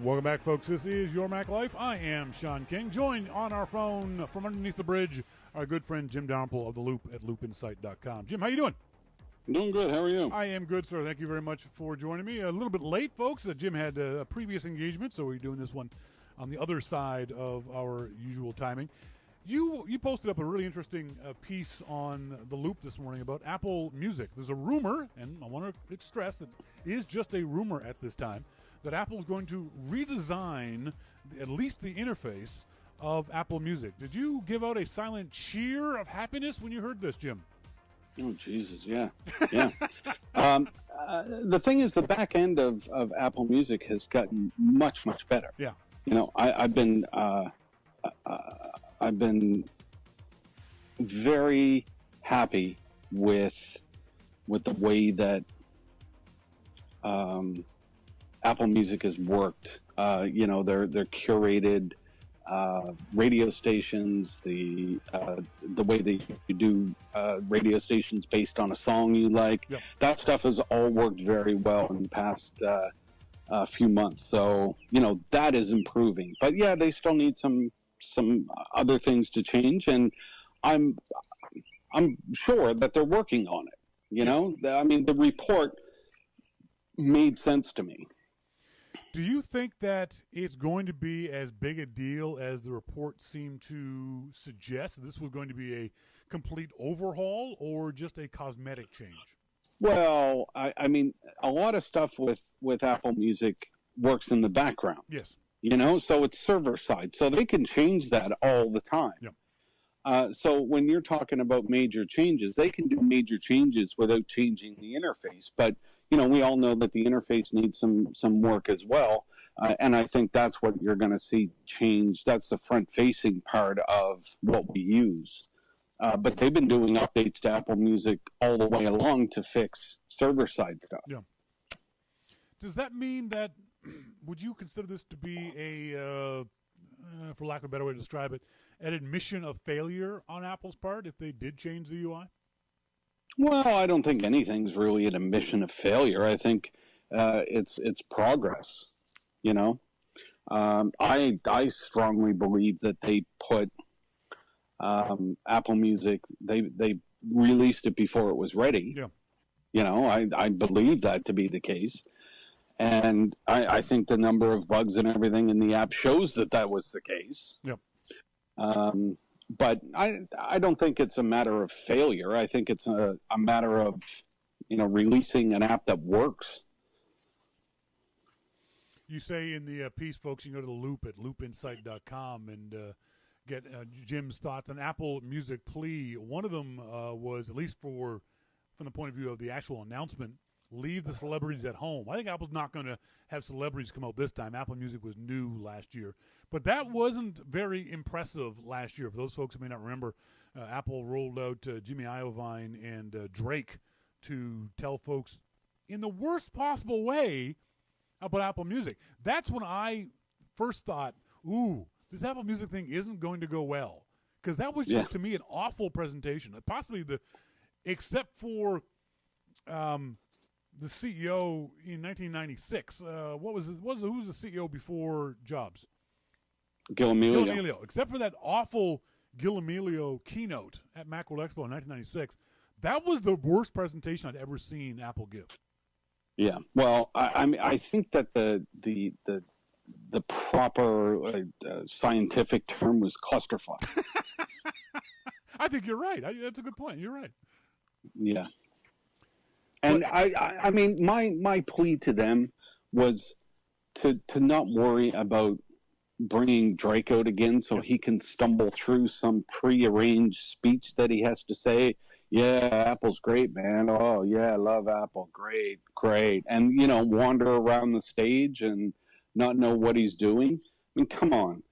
Welcome back, folks. This is Your Mac Life. I am Shawn King. Joined on our phone from underneath the bridge, our good friend Jim Dalrymple of The Loop at loopinsight.com. Jim, how you doing? Doing good. How are you? I am good, sir. Thank you very much for joining me. A little bit late, folks. Jim had a previous engagement, so we're doing this one on the other side of our usual timing. You posted up a really interesting piece on The Loop this morning about Apple Music. There's a rumor, and I want to stress that it is just a rumor at this time, that Apple is going to redesign at least the interface of Apple Music. Did you give out a silent cheer of happiness when you heard this, Jim? Oh, Jesus, yeah. Yeah. The thing is, the back end of Apple Music has gotten much, much better. Yeah. You know, I've been very happy with the way that Apple Music has worked. You know, they're curated radio stations, the way that you do radio stations based on a song you like. Yep. That stuff has all worked very well in the past few months. So, you know, that is improving. But yeah, they still need some other things to change, and I'm sure that they're working on it. You know, I mean, the report made sense to me. Do you think that it's going to be as big a deal as the report seemed to suggest? This was going to be a complete overhaul or just a cosmetic change? Well, I mean, a lot of stuff with Apple Music works in the background. Yes. You know, so it's server side. So they can change that all the time. Yep. So when you're talking about major changes, they can do major changes without changing the interface. But you know, we all know that the interface needs some work as well, and I think that's what you're going to see change. That's the front-facing part of what we use. But they've been doing updates to Apple Music all the way along to fix server-side stuff. Yeah. Does that mean that, would you consider this to be a, for lack of a better way to describe it, an admission of failure on Apple's part if they did change the UI? Well, I don't think anything's really an admission of failure. I think it's progress. You know, I strongly believe that they put Apple Music. They released it before it was ready. Yeah. You know, I believe that to be the case, and I think the number of bugs and everything in the app shows that was the case. Yep. But I don't think it's a matter of failure. I think it's a matter of, you know, releasing an app that works. You say in the piece, folks, you can go to the Loop at loopinsight.com and get Jim's thoughts on Apple Music plea. One of them was, at least from the point of view of the actual announcement, leave the celebrities at home. I think Apple's not going to have celebrities come out this time. Apple Music was new last year. But that wasn't very impressive last year. For those folks who may not remember, Apple rolled out Jimmy Iovine and Drake to tell folks in the worst possible way about Apple Music. That's when I first thought, ooh, this Apple Music thing isn't going to go well. Because that was just, to me, an awful presentation. Possibly except for the CEO in 1996. Who was the CEO before Jobs? Gil Amelio. Except for that awful Gil Amelio keynote at Macworld Expo in 1996, that was the worst presentation I'd ever seen Apple give. Yeah. Well, I mean, I think that the proper scientific term was clusterfuck. I think you're right. That's a good point. You're right. Yeah. And I mean, my plea to them was to not worry about bringing Drake out again so he can stumble through some prearranged speech that he has to say. Yeah, Apple's great, man. Oh, yeah, I love Apple. Great, great. And, you know, wander around the stage and not know what he's doing. I mean, come on.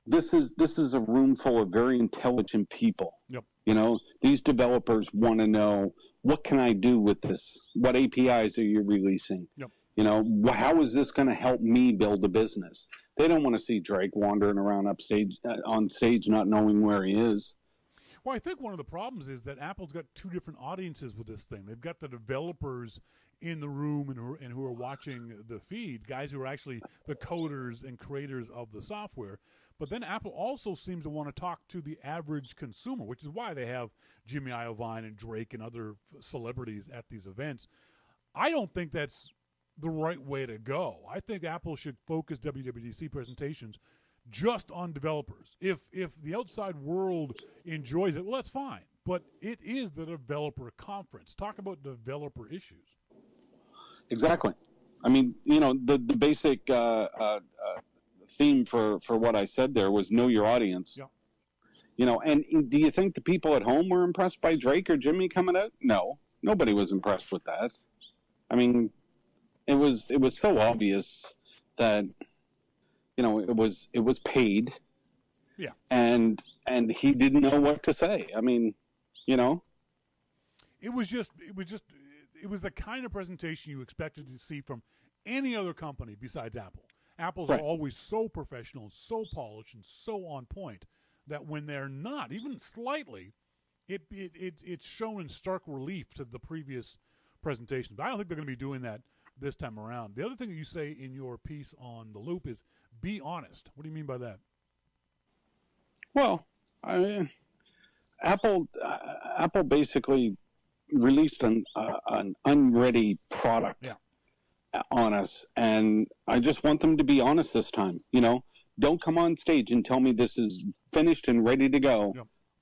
This is a room full of very intelligent people. Yep. You know, these developers want to know, what can I do with this? What APIs are you releasing? Yep. You know, how is this going to help me build a business? They don't want to see Drake wandering around on stage not knowing where he is. Well, I think one of the problems is that Apple's got two different audiences with this thing. They've got the developers in the room and who are watching the feed, guys who are actually the coders and creators of the software. But then Apple also seems to want to talk to the average consumer, which is why they have Jimmy Iovine and Drake and other celebrities at these events. I don't think that's the right way to go. I think Apple should focus WWDC presentations just on developers. If the outside world enjoys it, well, that's fine. But it is the developer conference. Talk about developer issues. Exactly. I mean, the basic theme for what I said there was know your audience. Yeah. And do you think the people at home were impressed by Drake or Jimmy coming out? No, nobody was impressed with that. I mean, it was so obvious that it was paid. Yeah. And he didn't know what to say. I mean, it was the kind of presentation you expected to see from any other company besides Apple. Apple's right. are always so professional, so polished, and so on point that when they're not, even slightly, it's shown in stark relief to the previous presentations. But I don't think they're going to be doing that this time around. The other thing that you say in your piece on The Loop is be honest. What do you mean by that? Well, Apple basically released an unready product on us, and I just want them to be honest this time. Don't come on stage and tell me this is finished and ready to go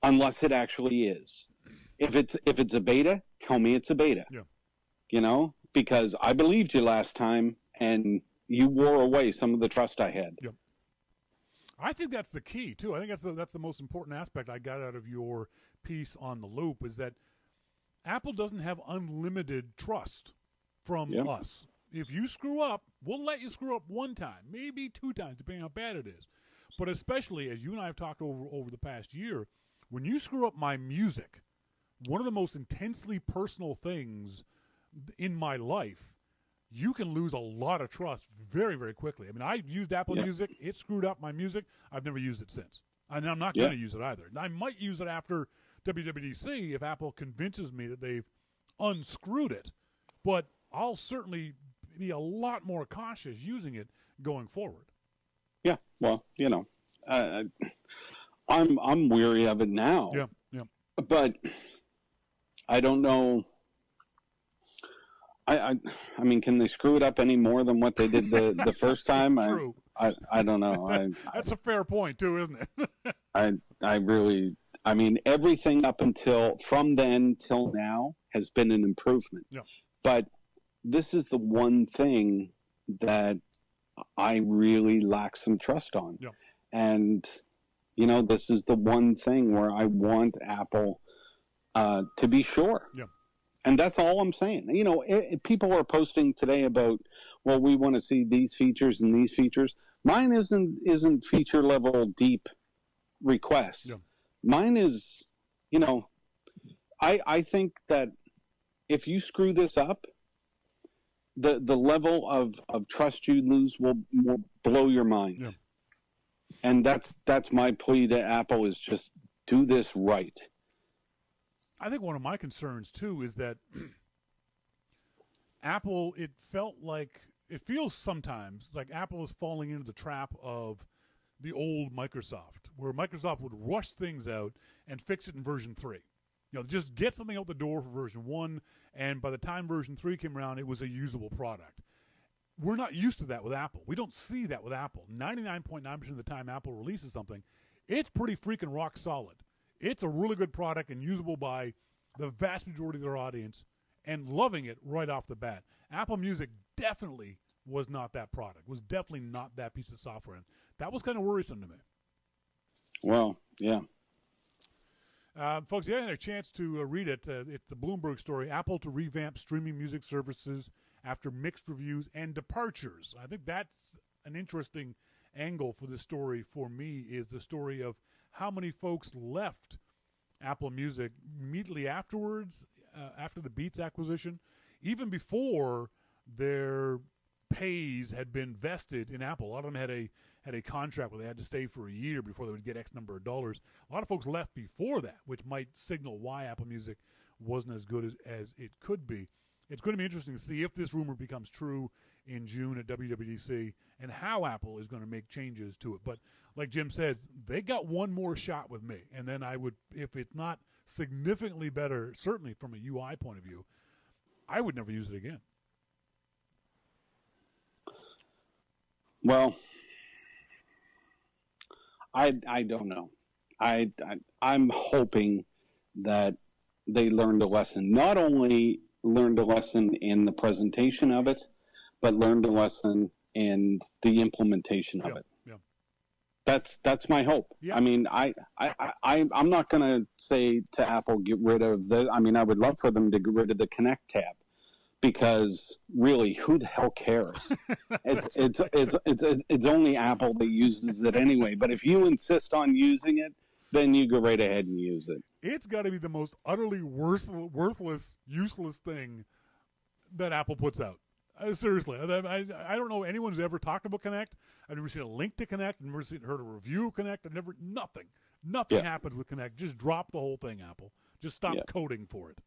unless it actually is. If it's a beta, tell me it's a beta. Yeah. Because I believed you last time and you wore away some of the trust I had. Yep. I think that's the key too. I think that's the most important aspect I got out of your piece on The Loop is that Apple doesn't have unlimited trust from us. If you screw up, we'll let you screw up one time, maybe two times, depending on how bad it is. But especially, as you and I have talked over the past year, when you screw up my music, one of the most intensely personal things in my life, you can lose a lot of trust very, very quickly. I mean, I used Apple Music. It screwed up my music. I've never used it since. And I'm not going to use it either. I might use it after WWDC if Apple convinces me that they've unscrewed it. But I'll certainly be a lot more cautious using it going forward. Yeah, well, I'm weary of it now. Yeah. But I don't know. I mean, can they screw it up any more than what they did the first time? True. I don't know. That's a fair point too, isn't it? I mean, everything up until from then till now has been an improvement. Yeah. But this is the one thing that I really lack some trust on. Yeah. And, this is the one thing where I want Apple to be sure. Yeah. And that's all I'm saying. People are posting today about, well, we want to see these features and these features. Mine isn't feature level deep requests. Yeah. Mine is, I think that if you screw this up, the level of trust you lose will blow your mind. Yeah. And that's my plea to Apple is just do this right. I think one of my concerns too is that Apple, it feels sometimes like Apple is falling into the trap of the old Microsoft, where Microsoft would rush things out and fix it in version 3. Just get something out the door for version 1, and by the time version 3 came around, it was a usable product. We're not used to that with Apple. We don't see that with Apple. 99.9% of the time Apple releases something, it's pretty freaking rock solid. It's a really good product and usable by the vast majority of their audience and loving it right off the bat. Apple Music definitely was not that product, was definitely not that piece of software. And that was kind of worrisome to me. Well, yeah. Folks, you had a chance to read it. It's the Bloomberg story, Apple to revamp streaming music services after mixed reviews and departures. I think that's an interesting angle for this story for me, is the story of how many folks left Apple Music immediately afterwards, after the Beats acquisition, even before their pays had been vested in Apple. A lot of them had a contract where they had to stay for a year before they would get X number of dollars. A lot of folks left before that, which might signal why Apple Music wasn't as good as it could be. It's going to be interesting to see if this rumor becomes true in June at WWDC and how Apple is going to make changes to it. But like Jim says, they got one more shot with me. And then I would, if it's not significantly better, certainly from a UI point of view, I would never use it again. Well, I don't know. I'm hoping that they learned a lesson. Not only learned a lesson in the presentation of it, but learned a lesson in the implementation of it. Yeah. That's my hope. Yeah. I mean, I'm not going to say to Apple get rid of the. I mean, I would love for them to get rid of the Connect tab, because really, who the hell cares? It's only Apple that uses it anyway. But if you insist on using it, then you go right ahead and use it. It's got to be the most utterly worthless, useless thing that Apple puts out. Seriously, I don't know anyone who's ever talked about Connect. I've never seen a link to Connect. I've never heard a review of Connect. Nothing happens with Connect. Just drop the whole thing, Apple. Just stop coding for it.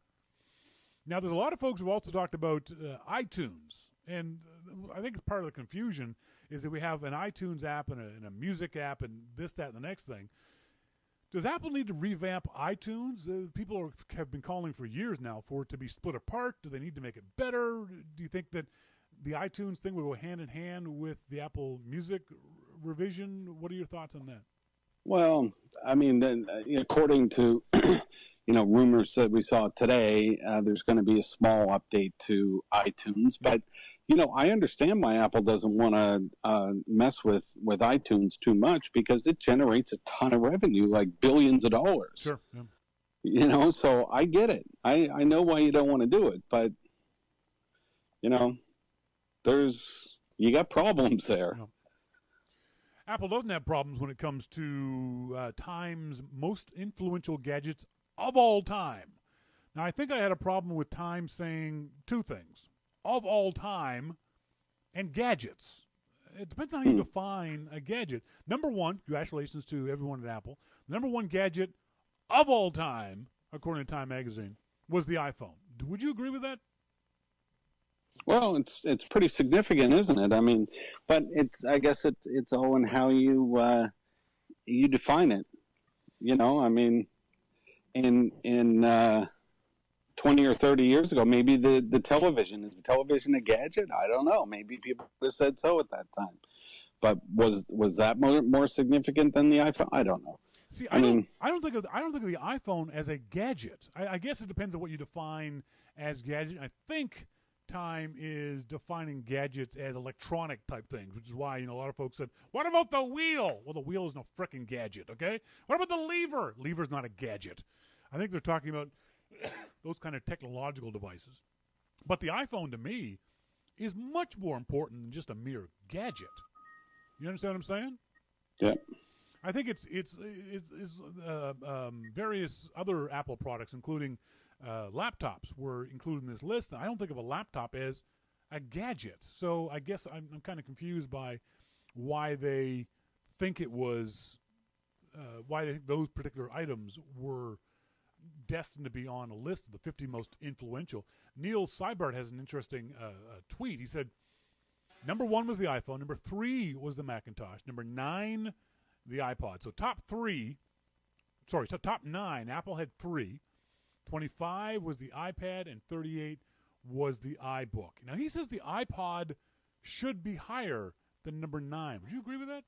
Now, there's a lot of folks who've also talked about iTunes, and I think part of the confusion is that we have an iTunes app and a music app and this, that, and the next thing. Does Apple need to revamp iTunes? People have been calling for years now for it to be split apart. Do they need to make it better? Do you think that the iTunes thing will go hand in hand with the Apple Music revision? What are your thoughts on that? Well, I mean, according to rumors that we saw today, there's going to be a small update to iTunes, but I understand why Apple doesn't want to mess with iTunes too much, because it generates a ton of revenue, like billions of dollars. Sure. Yeah. So I get it. I know why you don't want to do it, but you got problems there. Yeah. Apple doesn't have problems when it comes to Time's most influential gadgets of all time. Now, I think I had a problem with Time saying two things: of all time and gadgets. It depends on how you define a gadget. Number one, congratulations to everyone at Apple. Number one gadget of all time, according to Time magazine, was the iPhone. Would you agree with that? Well, it's pretty significant, isn't it? I mean, but I guess it's all in how you define it. I mean, in 20 or 30 years ago, maybe the television. Is the television a gadget? I don't know. Maybe people would have said so at that time. But was that more significant than the iPhone? I don't know. See, I don't think of the iPhone as a gadget. I guess it depends on what you define as gadget. I think Time is defining gadgets as electronic type things, which is why a lot of folks said, "What about the wheel?" Well, the wheel is no frickin' gadget. Okay. What about the lever? Lever's not a gadget. I think they're talking about those kind of technological devices. But the iPhone, to me, is much more important than just a mere gadget. You understand what I'm saying? Yeah. I think it's various other Apple products, including laptops, were included in this list. And I don't think of a laptop as a gadget. So I guess I'm kind of confused by why they think it was, why they think those particular items were destined to be on a list of the 50 most influential. Neil Seibert has an interesting tweet. He said, number 1 was the iPhone. Number 3 was the Macintosh. Number 9, the iPod. So top 9, Apple had 3. 25 was the iPad, and 38 was the iBook. Now, he says the iPod should be higher than number 9. Would you agree with that?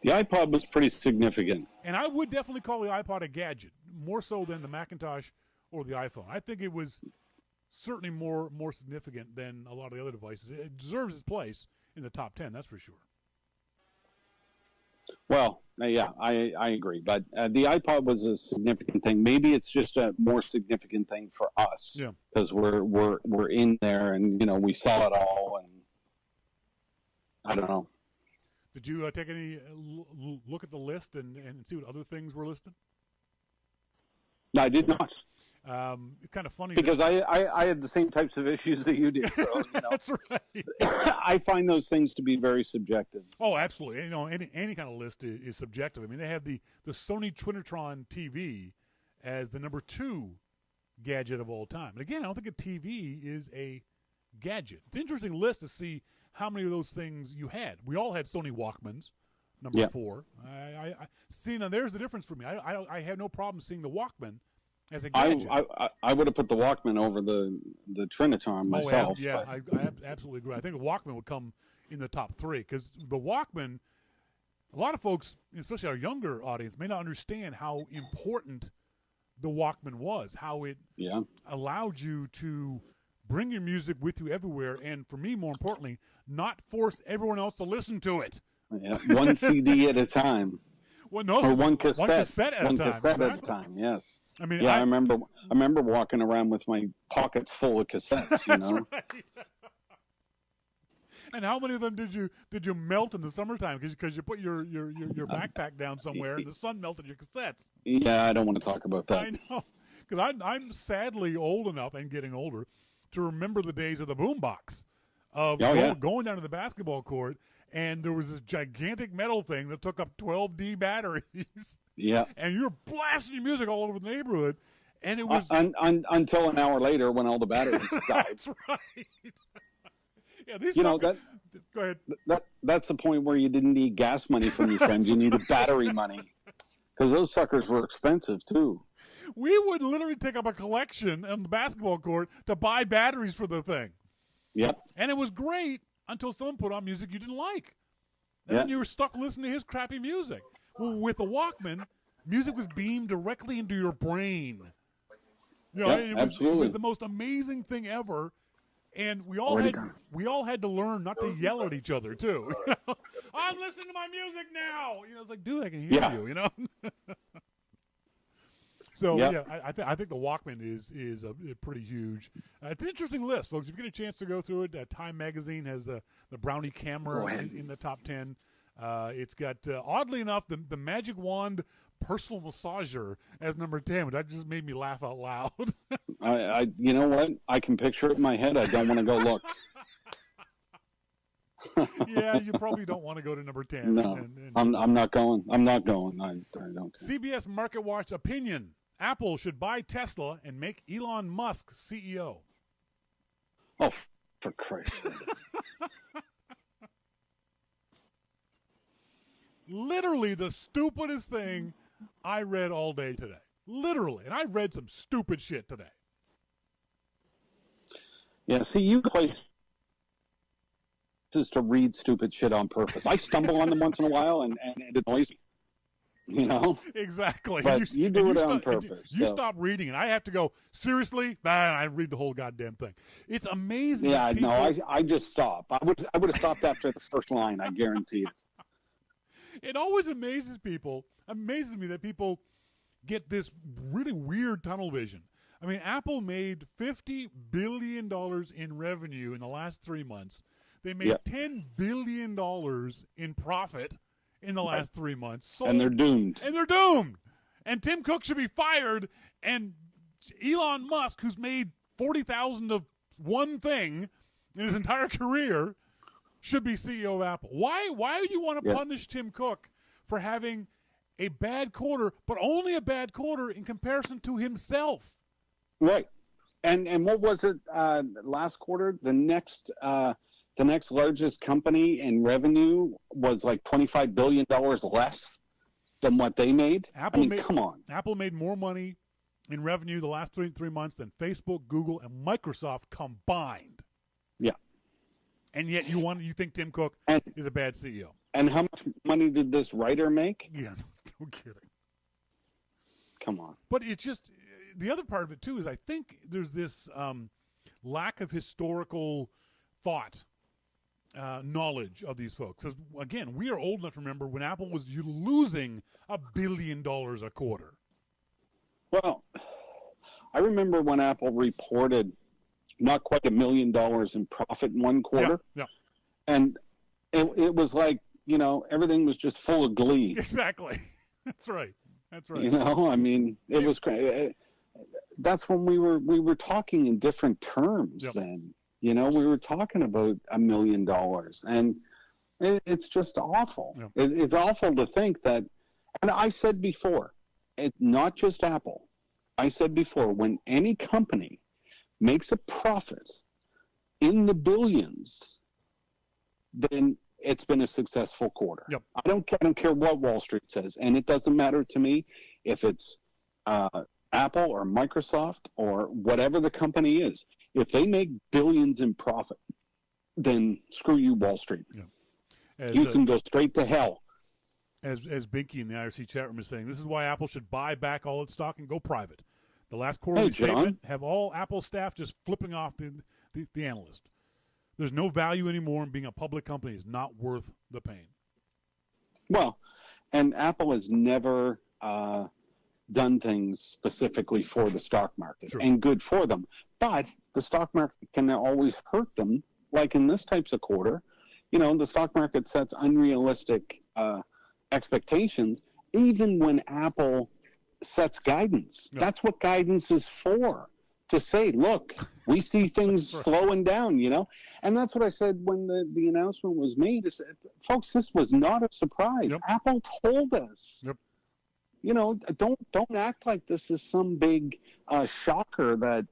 The iPod was pretty significant. And I would definitely call the iPod a gadget, more so than the Macintosh or the iPhone. I think it was certainly more significant than a lot of the other devices. It deserves its place in the top 10, that's for sure. Well, yeah, I agree. But the iPod was a significant thing. Maybe it's just a more significant thing for us, because we're in there and we saw it all, and I don't know. Did you take any look at the list and see what other things were listed? No, I did not. Kind of funny because I had the same types of issues that you did. So, that's right. I find those things to be very subjective. Oh, absolutely. Any kind of list is subjective. I mean, they have the Sony Trinitron TV as the number 2 gadget of all time. And again, I don't think a TV is a gadget. It's an interesting list to see how many of those things you had. We all had Sony Walkmans, number 4. I see, now there's the difference for me. I have no problem seeing the Walkman as a gadget. I would have put the Walkman over the Trinitron myself. I absolutely agree. I think the Walkman would come in the top 3 because the Walkman, a lot of folks, especially our younger audience, may not understand how important the Walkman was, how it allowed you to bring your music with you everywhere, and for me, more importantly, not force everyone else to listen to it. Yeah, one CD at a time. Well, no, or one cassette. One cassette at a time. Cassette at a time. Yes. I mean, I remember walking around with my pockets full of cassettes. That's right. And how many of them did you melt in the summertime because you put your backpack down somewhere and the sun melted your cassettes? Yeah, I don't want to talk about that. I know, because I'm sadly old enough and getting older to remember the days of the boombox, of going down to the basketball court, and there was this gigantic metal thing that took up 12D batteries. Yeah, and you're blasting your music all over the neighborhood, and it was until an hour later when all the batteries died. That's right. Yeah, go ahead. That's the point where you didn't need gas money from your friends; you needed battery money, because those suckers were expensive too. We would literally take up a collection on the basketball court to buy batteries for the thing. Yep. And it was great until someone put on music you didn't like. And then you were stuck listening to his crappy music. Well, with the Walkman, music was beamed directly into your brain. Absolutely. It was the most amazing thing ever. And we all had to learn not to yell at each other too. I'm listening to my music now. It's like, dude, I can hear you. So I think the Walkman is a pretty huge. It's an interesting list, folks. If you get a chance to go through it, Time Magazine has the Brownie camera in the top 10. It's got oddly enough the Magic Wand personal massager as number 10, but that just made me laugh out loud. I you know what? I can picture it in my head. I don't want to go look. Yeah, you probably don't want to go to number 10. No, I'm not going. I'm not going. I don't care. CBS Market Watch opinion: Apple should buy Tesla and make Elon Musk CEO. Oh, for Christ's sake. Literally the stupidest thing I read all day today. Literally. And I read some stupid shit today. Yeah, see, you guys just to read stupid shit on purpose. I stumble on them once in a while, and it annoys me. Exactly. But you do it on purpose. You stop reading, and I have to go, seriously? I read the whole goddamn thing. It's amazing. Yeah, I just stop. I would have stopped after the first line, I guarantee it. It always amazes me that people get this really weird tunnel vision. I mean, Apple made $50 billion in revenue in the last 3 months. They made $10 billion in profit in the last 3 months. And they're doomed. And Tim Cook should be fired. And Elon Musk, who's made 40,000 of one thing in his entire career, should be CEO of Apple. Why do you want to punish Tim Cook for having a bad quarter, but only a bad quarter in comparison to himself? Right. And what was it last quarter? The next largest company in revenue was like $25 billion less than what they made. Come on. Apple made more money in revenue the last three months than Facebook, Google, and Microsoft combined. Yeah. And yet you think Tim Cook is a bad CEO. And how much money did this writer make? Yeah, no kidding. Come on. But it's just, the other part of it, too, is I think there's this lack of historical thought, knowledge of these folks. Because, again, we are old enough to remember when Apple was losing $1 billion a quarter. Well, I remember when Apple reported not quite $1 million in profit in one quarter. Yeah. And it was like, everything was just full of glee. Exactly. That's right. I mean, it was crazy. that's when we were talking in different terms. Yep. Then, we were talking about $1 million, and it's just awful. Yep. It's awful to think that. And I said before, it's not just Apple. I said before, when any company makes a profit in the billions, then it's been a successful quarter. Yep. I don't care what Wall Street says, and it doesn't matter to me if it's Apple or Microsoft or whatever the company is. If they make billions in profit, then screw you, Wall Street. Yeah. You can go straight to hell. As Binky in the IRC chat room is saying, this is why Apple should buy back all its stock and go private. The last quarterly statement have all Apple staff just flipping off the analyst. There's no value anymore in being a public company. It's not worth the pain. Well, and Apple has never done things specifically for the stock market, sure. and good for them. But the stock market can always hurt them, like in this types of quarter. The stock market sets unrealistic expectations, even when Apple sets guidance. Yep. That's what guidance is for, to say, look, we see things right. slowing down, And that's what I said when the announcement was made. I said, folks, this was not a surprise. Yep. Apple told us. Yep. Don't act like this is some big shocker that,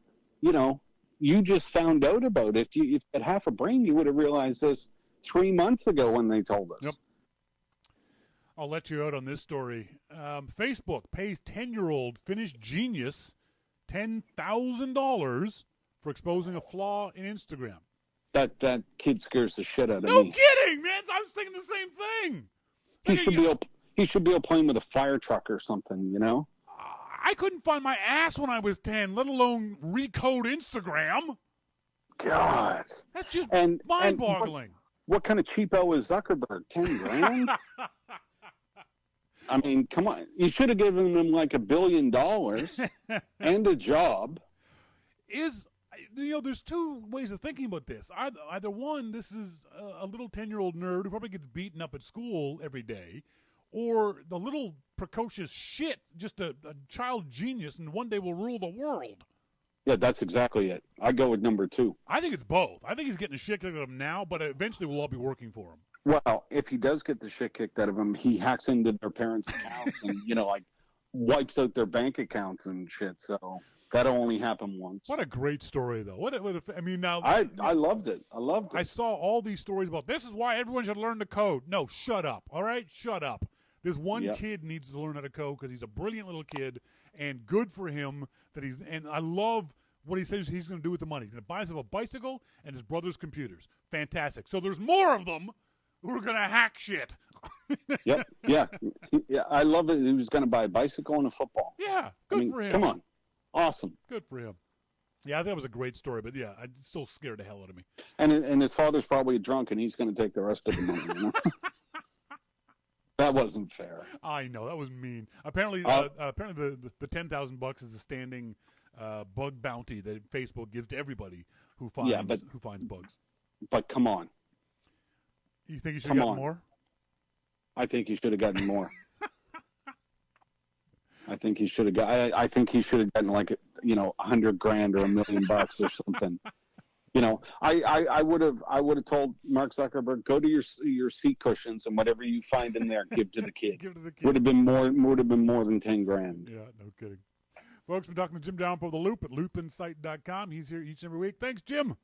you just found out about. If you had half a brain, you would have realized this 3 months ago when they told us. Yep. I'll let you out on this story. Facebook pays 10-year-old Finnish genius $10,000 for exposing a flaw in Instagram. That kid scares the shit out of me. No kidding, man! I was thinking the same thing. He should be able playing with a fire truck or something, I couldn't find my ass when I was 10, let alone recode Instagram. God, that's just and mind-boggling. What kind of cheapo is Zuckerberg? $10,000? I mean, come on. You should have given him like $1 billion and a job. There's two ways of thinking about this. Either one, this is a little 10-year-old nerd who probably gets beaten up at school every day, or the little precocious shit, just a child genius, and one day will rule the world. Yeah, that's exactly it. I go with number 2. I think it's both. I think he's getting the shit kicked out of him now, but eventually we'll all be working for him. Well, if he does get the shit kicked out of him, he hacks into their parents' accounts and, wipes out their bank accounts and shit. So that'll only happen once. What a great story, though. I loved it. I saw all these stories about this is why everyone should learn to code. No, shut up. All right? Shut up. This one kid needs to learn how to code because he's a brilliant little kid, and good for him and I love what he says he's going to do with the money. He's going to buy himself a bicycle and his brother's computers. Fantastic. So there's more of them who are going to hack shit. Yep. Yeah. I love it. He was going to buy a bicycle and a football. Yeah. Good for him. Come on. Awesome. Good for him. Yeah, I think that was a great story, but yeah, it still scared the hell out of me. And his father's probably drunk, and he's going to take the rest of the money. That wasn't fair. I know, that was mean. Apparently, the $10,000 is a standing bug bounty that Facebook gives to everybody who finds bugs. But come on. You think he should have gotten more? I think he should have gotten more. I think he should have gotten like $100,000 or $1 million or something. I would have told Mark Zuckerberg, go to your seat cushions and whatever you find in there, give to the kid. Give to the kid. Would have been more than $10,000. Yeah, no kidding. Folks, we're talking to Jim Dalrymple of The Loop at loopinsight.com. He's here each and every week. Thanks, Jim.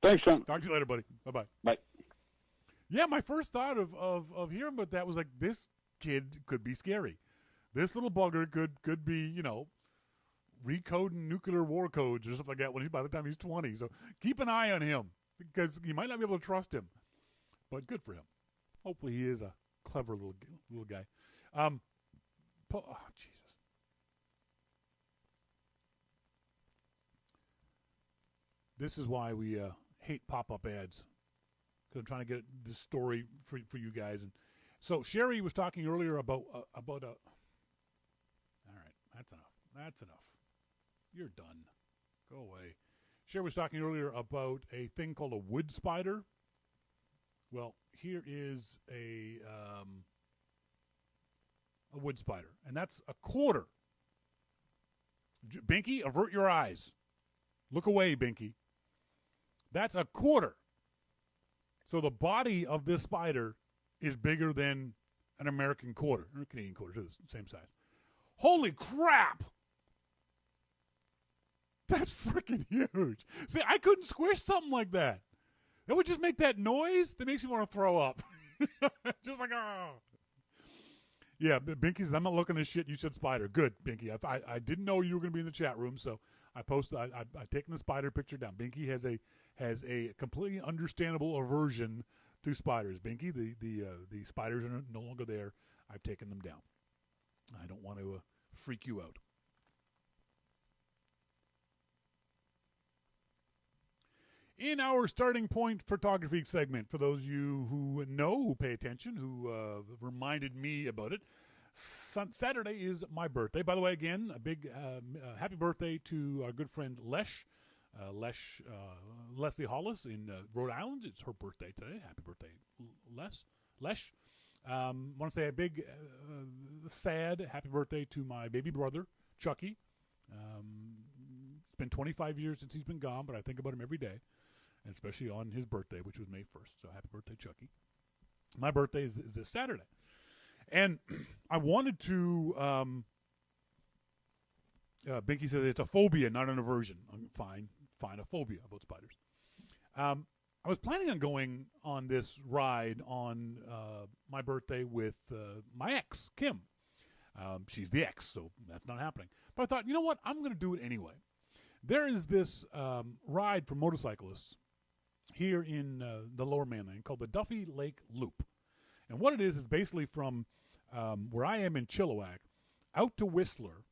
Thanks, Shawn. Talk to you later, buddy. Bye-bye. Bye. Yeah, my first thought of hearing about that was like, this kid could be scary. This little bugger could be, recoding nuclear war codes or something like that by the time he's 20. So keep an eye on him because you might not be able to trust him. But good for him. Hopefully he is a clever little guy. Jesus. This is why we hate pop-up ads. Because I'm trying to get this story for you guys. And so Sherry was talking earlier about a. All right, that's enough. You're done. Go away. Sherry was talking earlier about a thing called a wood spider. Well, here is a wood spider, and that's a quarter. Binky, avert your eyes. Look away, Binky. That's a quarter. So the body of this spider is bigger than an American quarter, or a Canadian quarter, too, the same size. Holy crap! That's freaking huge. See, I couldn't squish something like that. That would just make that noise that makes you want to throw up. Just like, oh. Yeah, Binky says, I'm not looking at shit. You said spider. Good, Binky. I didn't know you were going to be in the chat room, so I posted. I've taken the spider picture down. Binky has a completely understandable aversion to spiders. Binky, the spiders are no longer there. I've taken them down. I don't want to freak you out. In our starting point photography segment, for those of you who know, who pay attention, who reminded me about it, Saturday is my birthday. By the way, again, a big happy birthday to our good friend Leslie Hollis in Rhode Island. It's her birthday today. Happy birthday, Lesh. Want to say a big, sad happy birthday to my baby brother, Chucky. It's been 25 years since he's been gone, but I think about him every day. And especially on his birthday, which was May 1st. So happy birthday, Chucky. My birthday is this Saturday. And I wanted to, Binky says it's a phobia, not an aversion. Fine, a phobia about spiders. I was planning on going on this ride on my birthday with my ex, Kim. She's the ex, so that's not happening. But I thought, you know what? I'm going to do it anyway. There is this ride for motorcyclists here in the Lower Mainland called the Duffy Lake Loop. And what it is basically from where I am in Chilliwack out to Whistler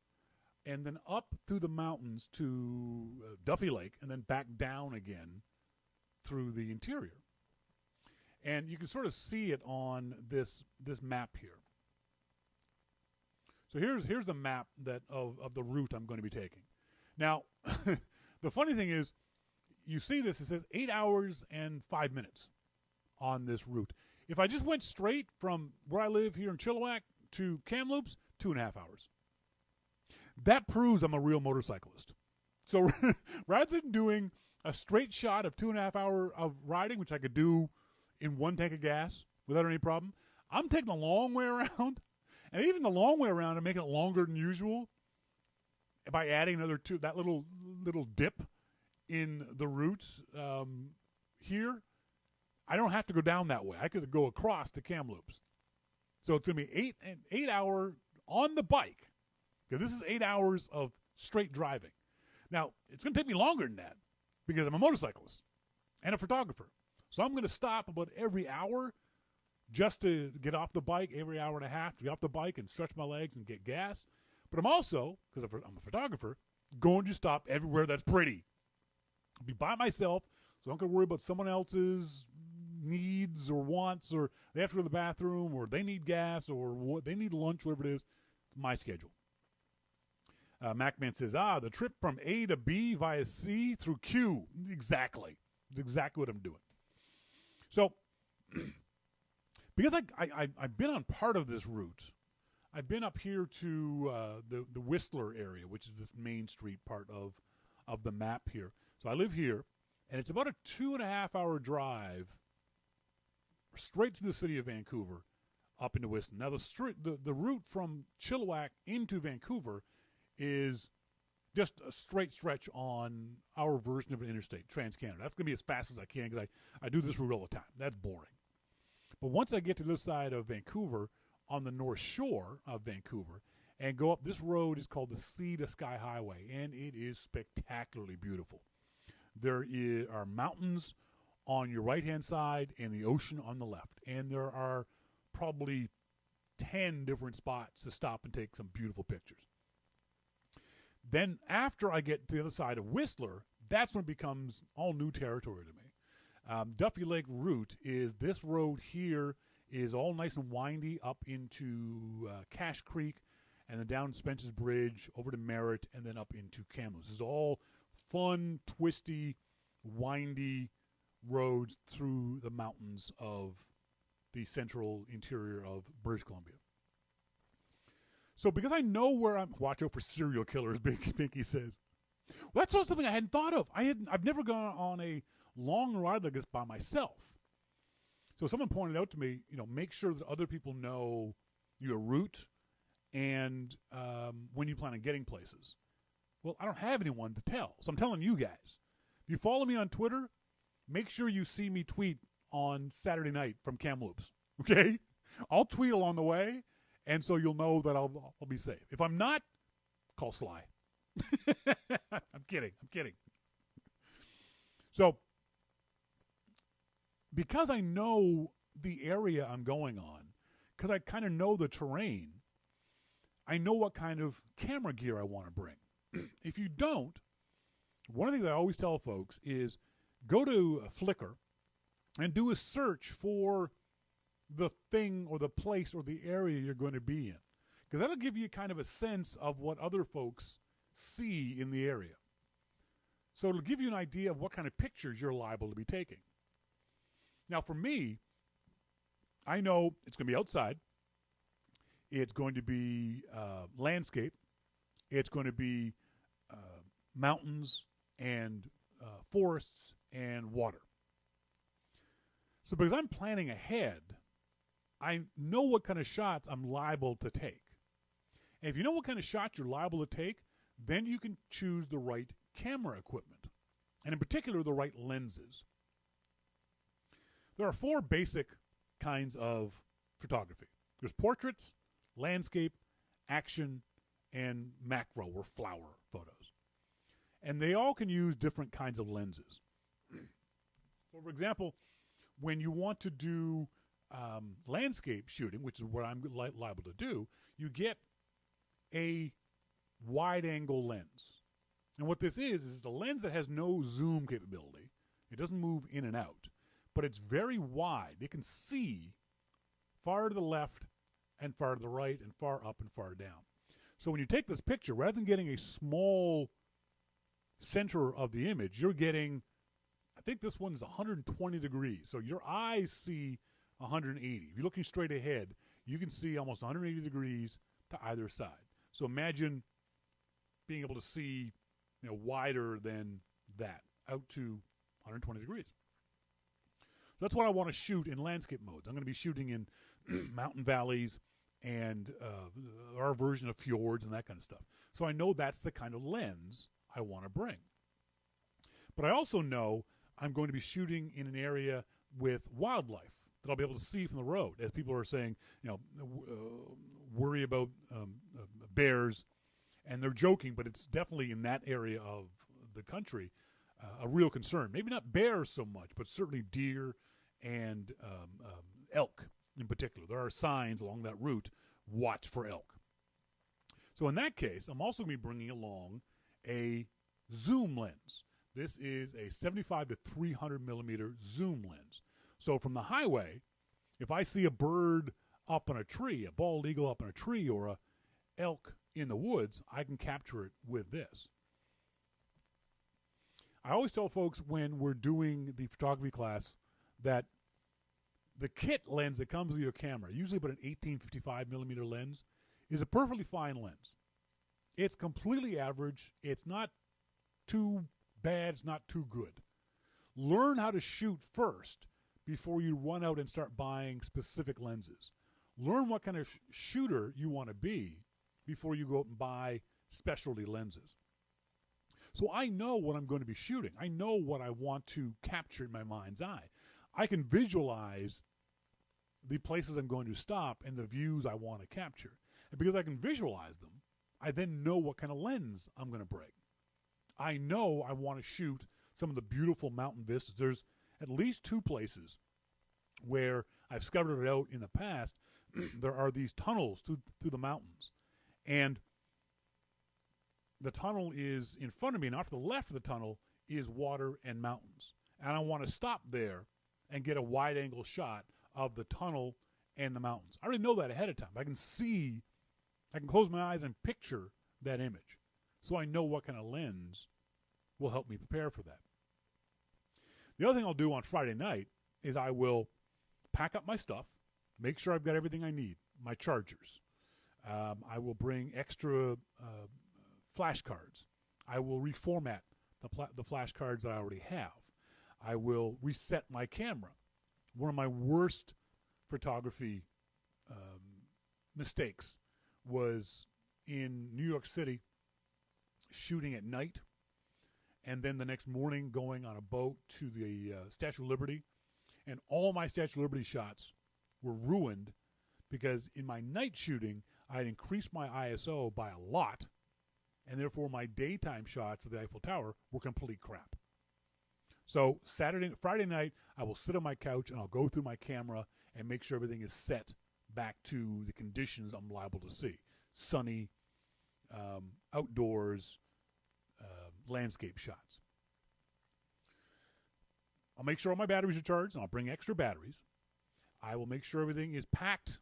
and then up through the mountains to Duffy Lake and then back down again through the interior. And you can sort of see it on this map here. So here's the map of the route I'm going to be taking. Now, the funny thing is, you see this, it says 8 hours and 5 minutes on this route. If I just went straight from where I live here in Chilliwack to Kamloops, 2.5 hours. That proves I'm a real motorcyclist. So rather than doing a straight shot of 2.5 hours of riding, which I could do in one tank of gas without any problem, I'm taking the long way around. And even the long way around, I'm making it longer than usual by adding another that little dip in the routes here. I don't have to go down that way. I could go across to Kamloops. So it's going to be 8 hour on the bike. Because this is 8 hours of straight driving. Now, it's going to take me longer than that because I'm a motorcyclist and a photographer. So I'm going to stop about every hour just to get off the bike, every hour and a half to get off the bike and stretch my legs and get gas. But I'm also, because I'm a photographer, going to stop everywhere that's pretty. I'll be by myself, so I don't have to worry about someone else's needs or wants, or they have to go to the bathroom, or they need gas, or what they need lunch, whatever it is. It's my schedule. Macman says, the trip from A to B via C through Q. Exactly. It's exactly what I'm doing. So, because I've been on part of this route, I've been up here to the Whistler area, which is this Main Street part of the map here. So I live here, and it's about a 2.5 hour drive straight to the city of Vancouver up into Whistler. Now, the route from Chilliwack into Vancouver is just a straight stretch on our version of an interstate, Trans-Canada. That's going to be as fast as I can because I do this route all the time. That's boring. But once I get to this side of Vancouver, on the North Shore of Vancouver, and go up, this road is called the Sea to Sky Highway, and it is spectacularly beautiful. There are mountains on your right-hand side and the ocean on the left, and there are probably 10 different spots to stop and take some beautiful pictures. Then after I get to the other side of Whistler, that's when it becomes all new territory to me. Duffy Lake route is this road here is all nice and windy up into Cache Creek and then down Spence's Bridge over to Merritt and then up into Kamloops. This is all fun, twisty, windy roads through the mountains of the central interior of British Columbia. So because I know where I'm, watch out for serial killers, Pinky says. Well, that's not something I hadn't thought of. I've never gone on a long ride like this by myself. So someone pointed out to me, make sure that other people know your route and when you plan on getting places. Well, I don't have anyone to tell, so I'm telling you guys. If you follow me on Twitter, make sure you see me tweet on Saturday night from Kamloops, okay? I'll tweet along the way, and so you'll know that I'll be safe. If I'm not, call Sly. I'm kidding. So, because I know the area I'm going on, because I kind of know the terrain, I know what kind of camera gear I want to bring. If you don't, one of the things I always tell folks is go to Flickr and do a search for the thing or the place or the area you're going to be in. Because that'll give you kind of a sense of what other folks see in the area. So it'll give you an idea of what kind of pictures you're liable to be taking. Now for me, I know it's going to be outside. It's going to be landscape. It's going to be mountains and forests and water. So because I'm planning ahead, I know what kind of shots I'm liable to take. And if you know what kind of shots you're liable to take, then you can choose the right camera equipment, and in particular, the right lenses. There are 4 basic kinds of photography. There's portraits, landscape, action, and macro or flower photos. And they all can use different kinds of lenses. So, for example, when you want to do landscape shooting, which is what I'm liable to do, you get a wide-angle lens. And what this is a lens that has no zoom capability. It doesn't move in and out, but it's very wide. It can see far to the left and far to the right and far up and far down. So when you take this picture, rather than getting a small center of the image, you're getting, I think this one is 120 degrees. So your eyes see 180. If you're looking straight ahead, you can see almost 180 degrees to either side. So imagine being able to see, wider than that, out to 120 degrees. So that's what I want to shoot in landscape modes. I'm going to be shooting in mountain valleys and our version of fjords and that kind of stuff. So I know that's the kind of lens I want to bring. But I also know I'm going to be shooting in an area with wildlife that I'll be able to see from the road. As people are saying, worry about bears, and they're joking, but it's definitely in that area of the country a real concern. Maybe not bears so much, but certainly deer and elk in particular. There are signs along that route, watch for elk. So in that case, I'm also going to be bringing along a zoom lens. This is a 75 to 300 millimeter zoom lens. So from the highway, if I see a bird up on a tree, a bald eagle up on a tree, or a elk in the woods, I can capture it with this. I always tell folks when we're doing the photography class that the kit lens that comes with your camera, usually about an 1855 millimeter lens, is a perfectly fine lens. It's completely average. It's not too bad. It's not too good. Learn how to shoot first before you run out and start buying specific lenses. Learn what kind of shooter you want to be before you go out and buy specialty lenses. So I know what I'm going to be shooting. I know what I want to capture in my mind's eye. I can visualize the places I'm going to stop and the views I want to capture. And because I can visualize them, I then know what kind of lens I'm going to bring. I know I want to shoot some of the beautiful mountain vistas. There's at least 2 places where I've scouted it out in the past. There are these tunnels through the mountains. And the tunnel is in front of me, and off to the left of the tunnel is water and mountains. And I want to stop there and get a wide-angle shot of the tunnel and the mountains. I already know that ahead of time. I can close my eyes and picture that image. So I know what kind of lens will help me prepare for that. The other thing I'll do on Friday night is I will pack up my stuff, make sure I've got everything I need, my chargers, I will bring extra flashcards. I will reformat the flashcards that I already have. I will reset my camera. One of my worst photography mistakes was in New York City shooting at night, and then the next morning going on a boat to the Statue of Liberty, and all my Statue of Liberty shots were ruined because in my night shooting I had increased my ISO by a lot, and therefore my daytime shots of the Eiffel Tower were complete crap. So Friday night, I will sit on my couch and I'll go through my camera and make sure everything is set back to the conditions I'm liable to see. Sunny, outdoors, landscape shots. I'll make sure all my batteries are charged, and I'll bring extra batteries. I will make sure everything is packed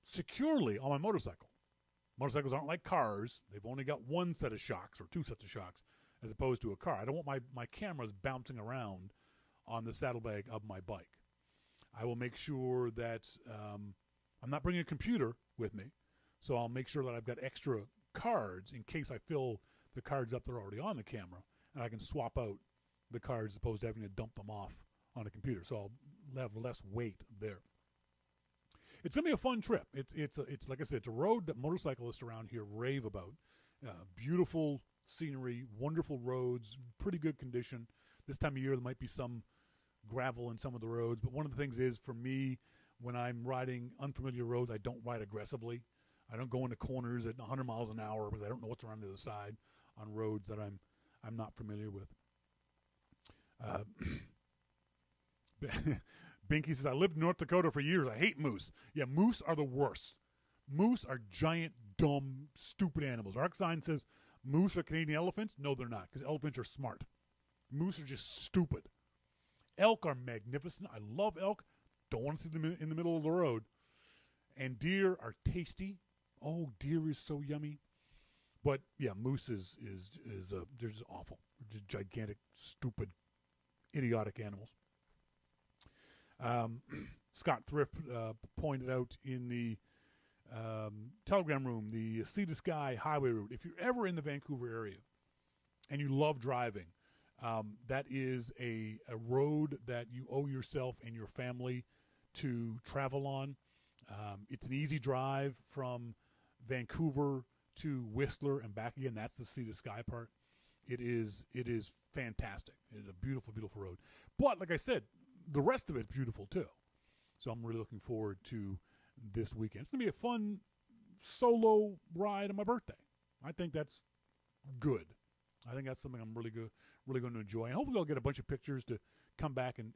securely on my motorcycle. Motorcycles aren't like cars. They've only got one set of shocks or two sets of shocks as opposed to a car. I don't want my cameras bouncing around on the saddlebag of my bike. I will make sure that I'm not bringing a computer with me, so I'll make sure that I've got extra cards in case I fill the cards up that are already on the camera, and I can swap out the cards as opposed to having to dump them off on a computer, so I'll have less weight there. It's going to be a fun trip. It's like I said, it's a road that motorcyclists around here rave about. Beautiful scenery, wonderful roads, pretty good condition. This time of year there might be some gravel in some of the roads, but one of the things is, for me, when I'm riding unfamiliar roads, I don't ride aggressively. I don't go into corners at 100 miles an hour because I don't know what's around the other side on roads that I'm not familiar with. Binky says, I lived in North Dakota for years. I hate moose. Yeah, moose are the worst. Moose are giant, dumb, stupid animals. Arxine says, moose are Canadian elephants? No, they're not, because elephants are smart. Moose are just stupid. Elk are magnificent. I love elk. Don't want to see them in the middle of the road. And deer are tasty. Oh, deer is so yummy. But yeah, moose is they're just awful. They're just gigantic, stupid, idiotic animals. Scott Thrift pointed out in the Telegram room, the Sea to Sky Highway route. If you're ever in the Vancouver area and you love driving, that is a road that you owe yourself and your family to travel on. It's an easy drive from Vancouver to Whistler and back again. That's the Sea to Sky part. It is fantastic. It is a beautiful, beautiful road. But like I said, the rest of it's beautiful too. So I'm really looking forward to this weekend. It's going to be a fun solo ride on my birthday. I think that's good. I think that's something I'm really going to enjoy. And hopefully I'll get a bunch of pictures to come back and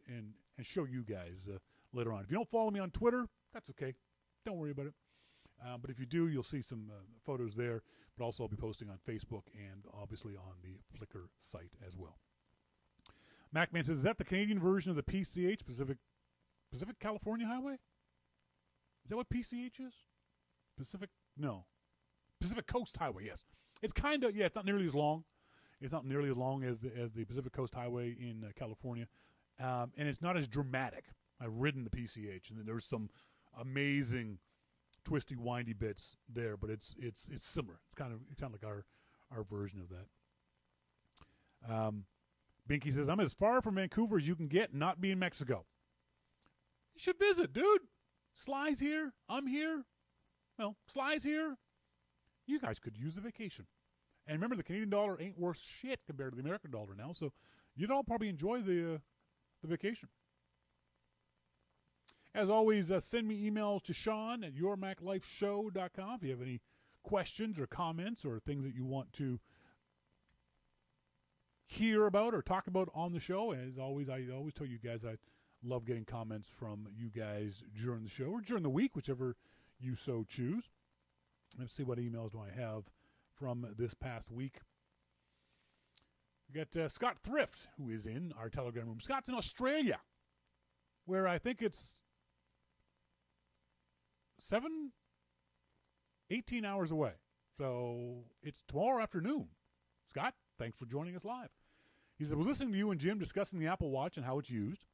show you guys later on. If you don't follow me on Twitter, that's okay. Don't worry about it. But if you do, you'll see some photos there. But also I'll be posting on Facebook and obviously on the Flickr site as well. MacMan says, is that the Canadian version of the PCH, Pacific California Highway? Is that what PCH is? Pacific Coast Highway, yes. It's kind of, it's not nearly as long. It's not nearly as long as the Pacific Coast Highway in California. And it's not as dramatic. I've ridden the PCH, and there's some amazing twisty, windy bits there, but it's similar. It's kind of like our version of that. Binky says, I'm as far from Vancouver as you can get, not be in Mexico. You should visit, dude. Sly's here. I'm here. Well, Sly's here. You guys could use a vacation. And remember, the Canadian dollar ain't worth shit compared to the American dollar now, so you'd all probably enjoy the vacation. As always, send me emails to Shawn at yourmaclifeshow.com if you have any questions or comments or things that you want to hear about or talk about on the show. As always, I always tell you guys I love getting comments from you guys during the show or during the week, whichever you so choose. Let's see, what emails do I have from this past week. We got Scott Thrift, who is in our Telegram room. Scott's in Australia, where I think it's 18 hours away. So it's tomorrow afternoon. Scott, thanks for joining us live. He said, I was listening to you and Jim discussing the Apple Watch and how it's used.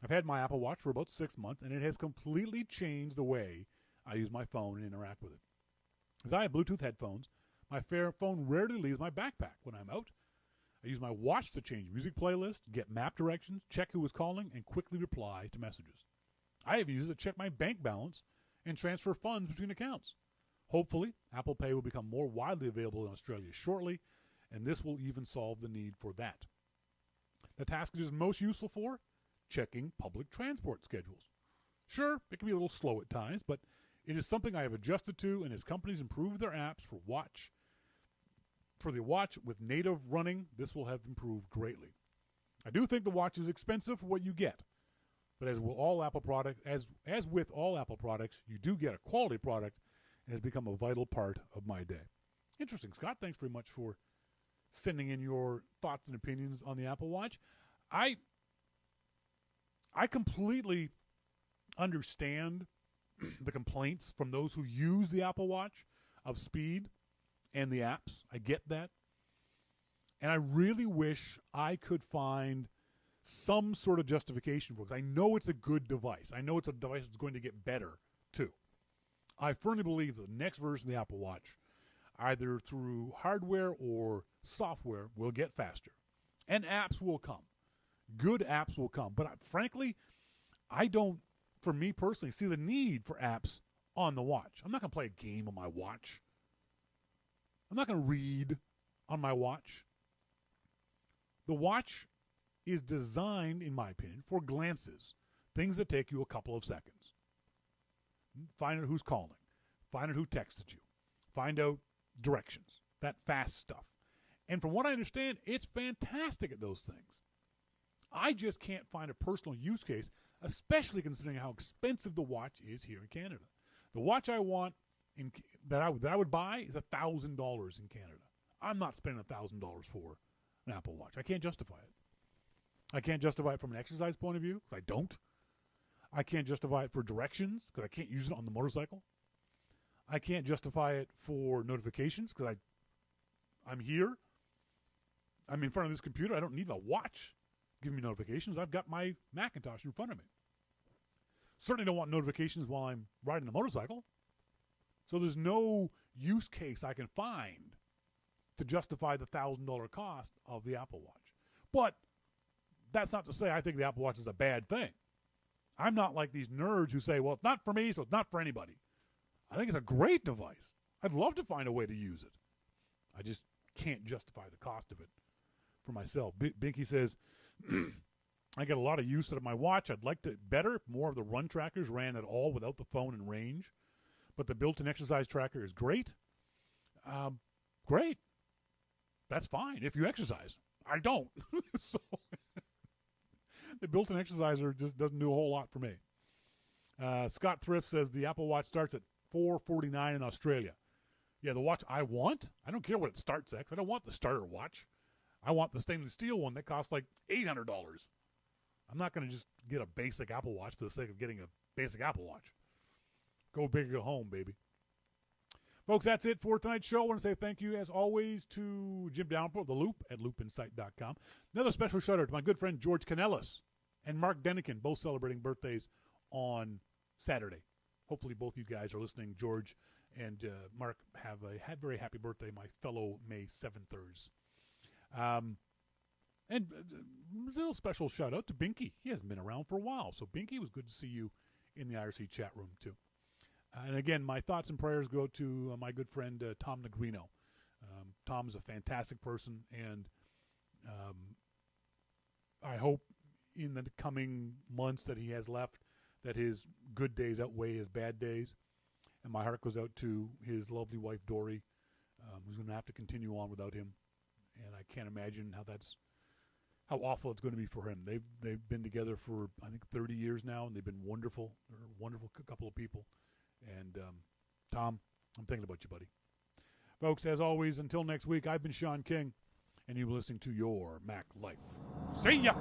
I've had my Apple Watch for about 6 months, and it has completely changed the way I use my phone and interact with it. As I have Bluetooth headphones, my phone rarely leaves my backpack when I'm out. I use my watch to change music playlists, get map directions, check who is calling, and quickly reply to messages. I have used it to check my bank balance and transfer funds between accounts. Hopefully, Apple Pay will become more widely available in Australia shortly, and this will even solve the need for that. The task it is most useful for? Checking public transport schedules. Sure, it can be a little slow at times, but it is something I have adjusted to, and as companies improve their apps for the watch with native running, this will have improved greatly. I do think the watch is expensive for what you get, but as with all Apple products, you do get a quality product, and has become a vital part of my day. Interesting, Scott. Thanks very much for sending in your thoughts and opinions on the Apple Watch. I completely understand the complaints from those who use the Apple Watch of speed and the apps. I get that. And I really wish I could find some sort of justification for it. I know it's a good device. I know it's a device that's going to get better, too. I firmly believe the next version of the Apple Watch, either through hardware or software, will get faster. And apps will come. Good apps will come. But frankly, I don't, for me personally, see the need for apps on the watch. I'm not going to play a game on my watch. I'm not going to read on my watch. The watch is designed, in my opinion, for glances, things that take you a couple of seconds. Find out who's calling. Find out who texted you. Find out directions. That fast stuff. And from what I understand, it's fantastic at those things. I just can't find a personal use case, especially considering how expensive the watch is here in Canada. The watch I want that I would buy is $1,000 in Canada. I'm not spending $1,000 for an Apple Watch. I can't justify it. I can't justify it from an exercise point of view, because I don't. I can't justify it for directions, because I can't use it on the motorcycle. I can't justify it for notifications, because I'm here. I'm in front of this computer. I don't need a watch giving me notifications. I've got my Macintosh in front of me. Certainly don't want notifications while I'm riding the motorcycle. So there's no use case I can find to justify the $1,000 cost of the Apple Watch. But that's not to say I think the Apple Watch is a bad thing. I'm not like these nerds who say, well, it's not for me, so it's not for anybody. I think it's a great device. I'd love to find a way to use it. I just can't justify the cost of it for myself. Binky says, I get a lot of use out of my watch. I'd like to better if more of the run trackers ran at all without the phone in range. But the built-in exercise tracker is great. Great. That's fine if you exercise. I don't. So the built-in exerciser just doesn't do a whole lot for me. Scott Thrift says the Apple Watch starts at $449 in Australia. Yeah, the watch I want, I don't care what it starts at. I don't want the starter watch. I want the stainless steel one that costs like $800. I'm not going to just get a basic Apple Watch for the sake of getting a basic Apple Watch. Go big or go home, baby. Folks, that's it for tonight's show. I want to say thank you, as always, to Jim Dalrymple of The Loop at loopinsight.com. Another special shout-out to my good friend George Canellis and Mark Denikin, both celebrating birthdays on Saturday. Hopefully both you guys are listening. George and Mark have a very happy birthday, my fellow May 7thers. And a little special shout-out to Binky. He hasn't been around for a while. So, Binky, it was good to see you in the IRC chat room, too. And again, my thoughts and prayers go to my good friend Tom Negrino. Tom's a fantastic person, and I hope in the coming months that he has left that his good days outweigh his bad days. And my heart goes out to his lovely wife, Dory, who's going to have to continue on without him. And I can't imagine how awful it's going to be for him. They've been together for, I think, 30 years now, and they've been wonderful. They're a wonderful couple of people. And Tom, I'm thinking about you, buddy. Folks, as always, until next week, I've been Shawn King, and you've been listening to Your Mac Life. See ya!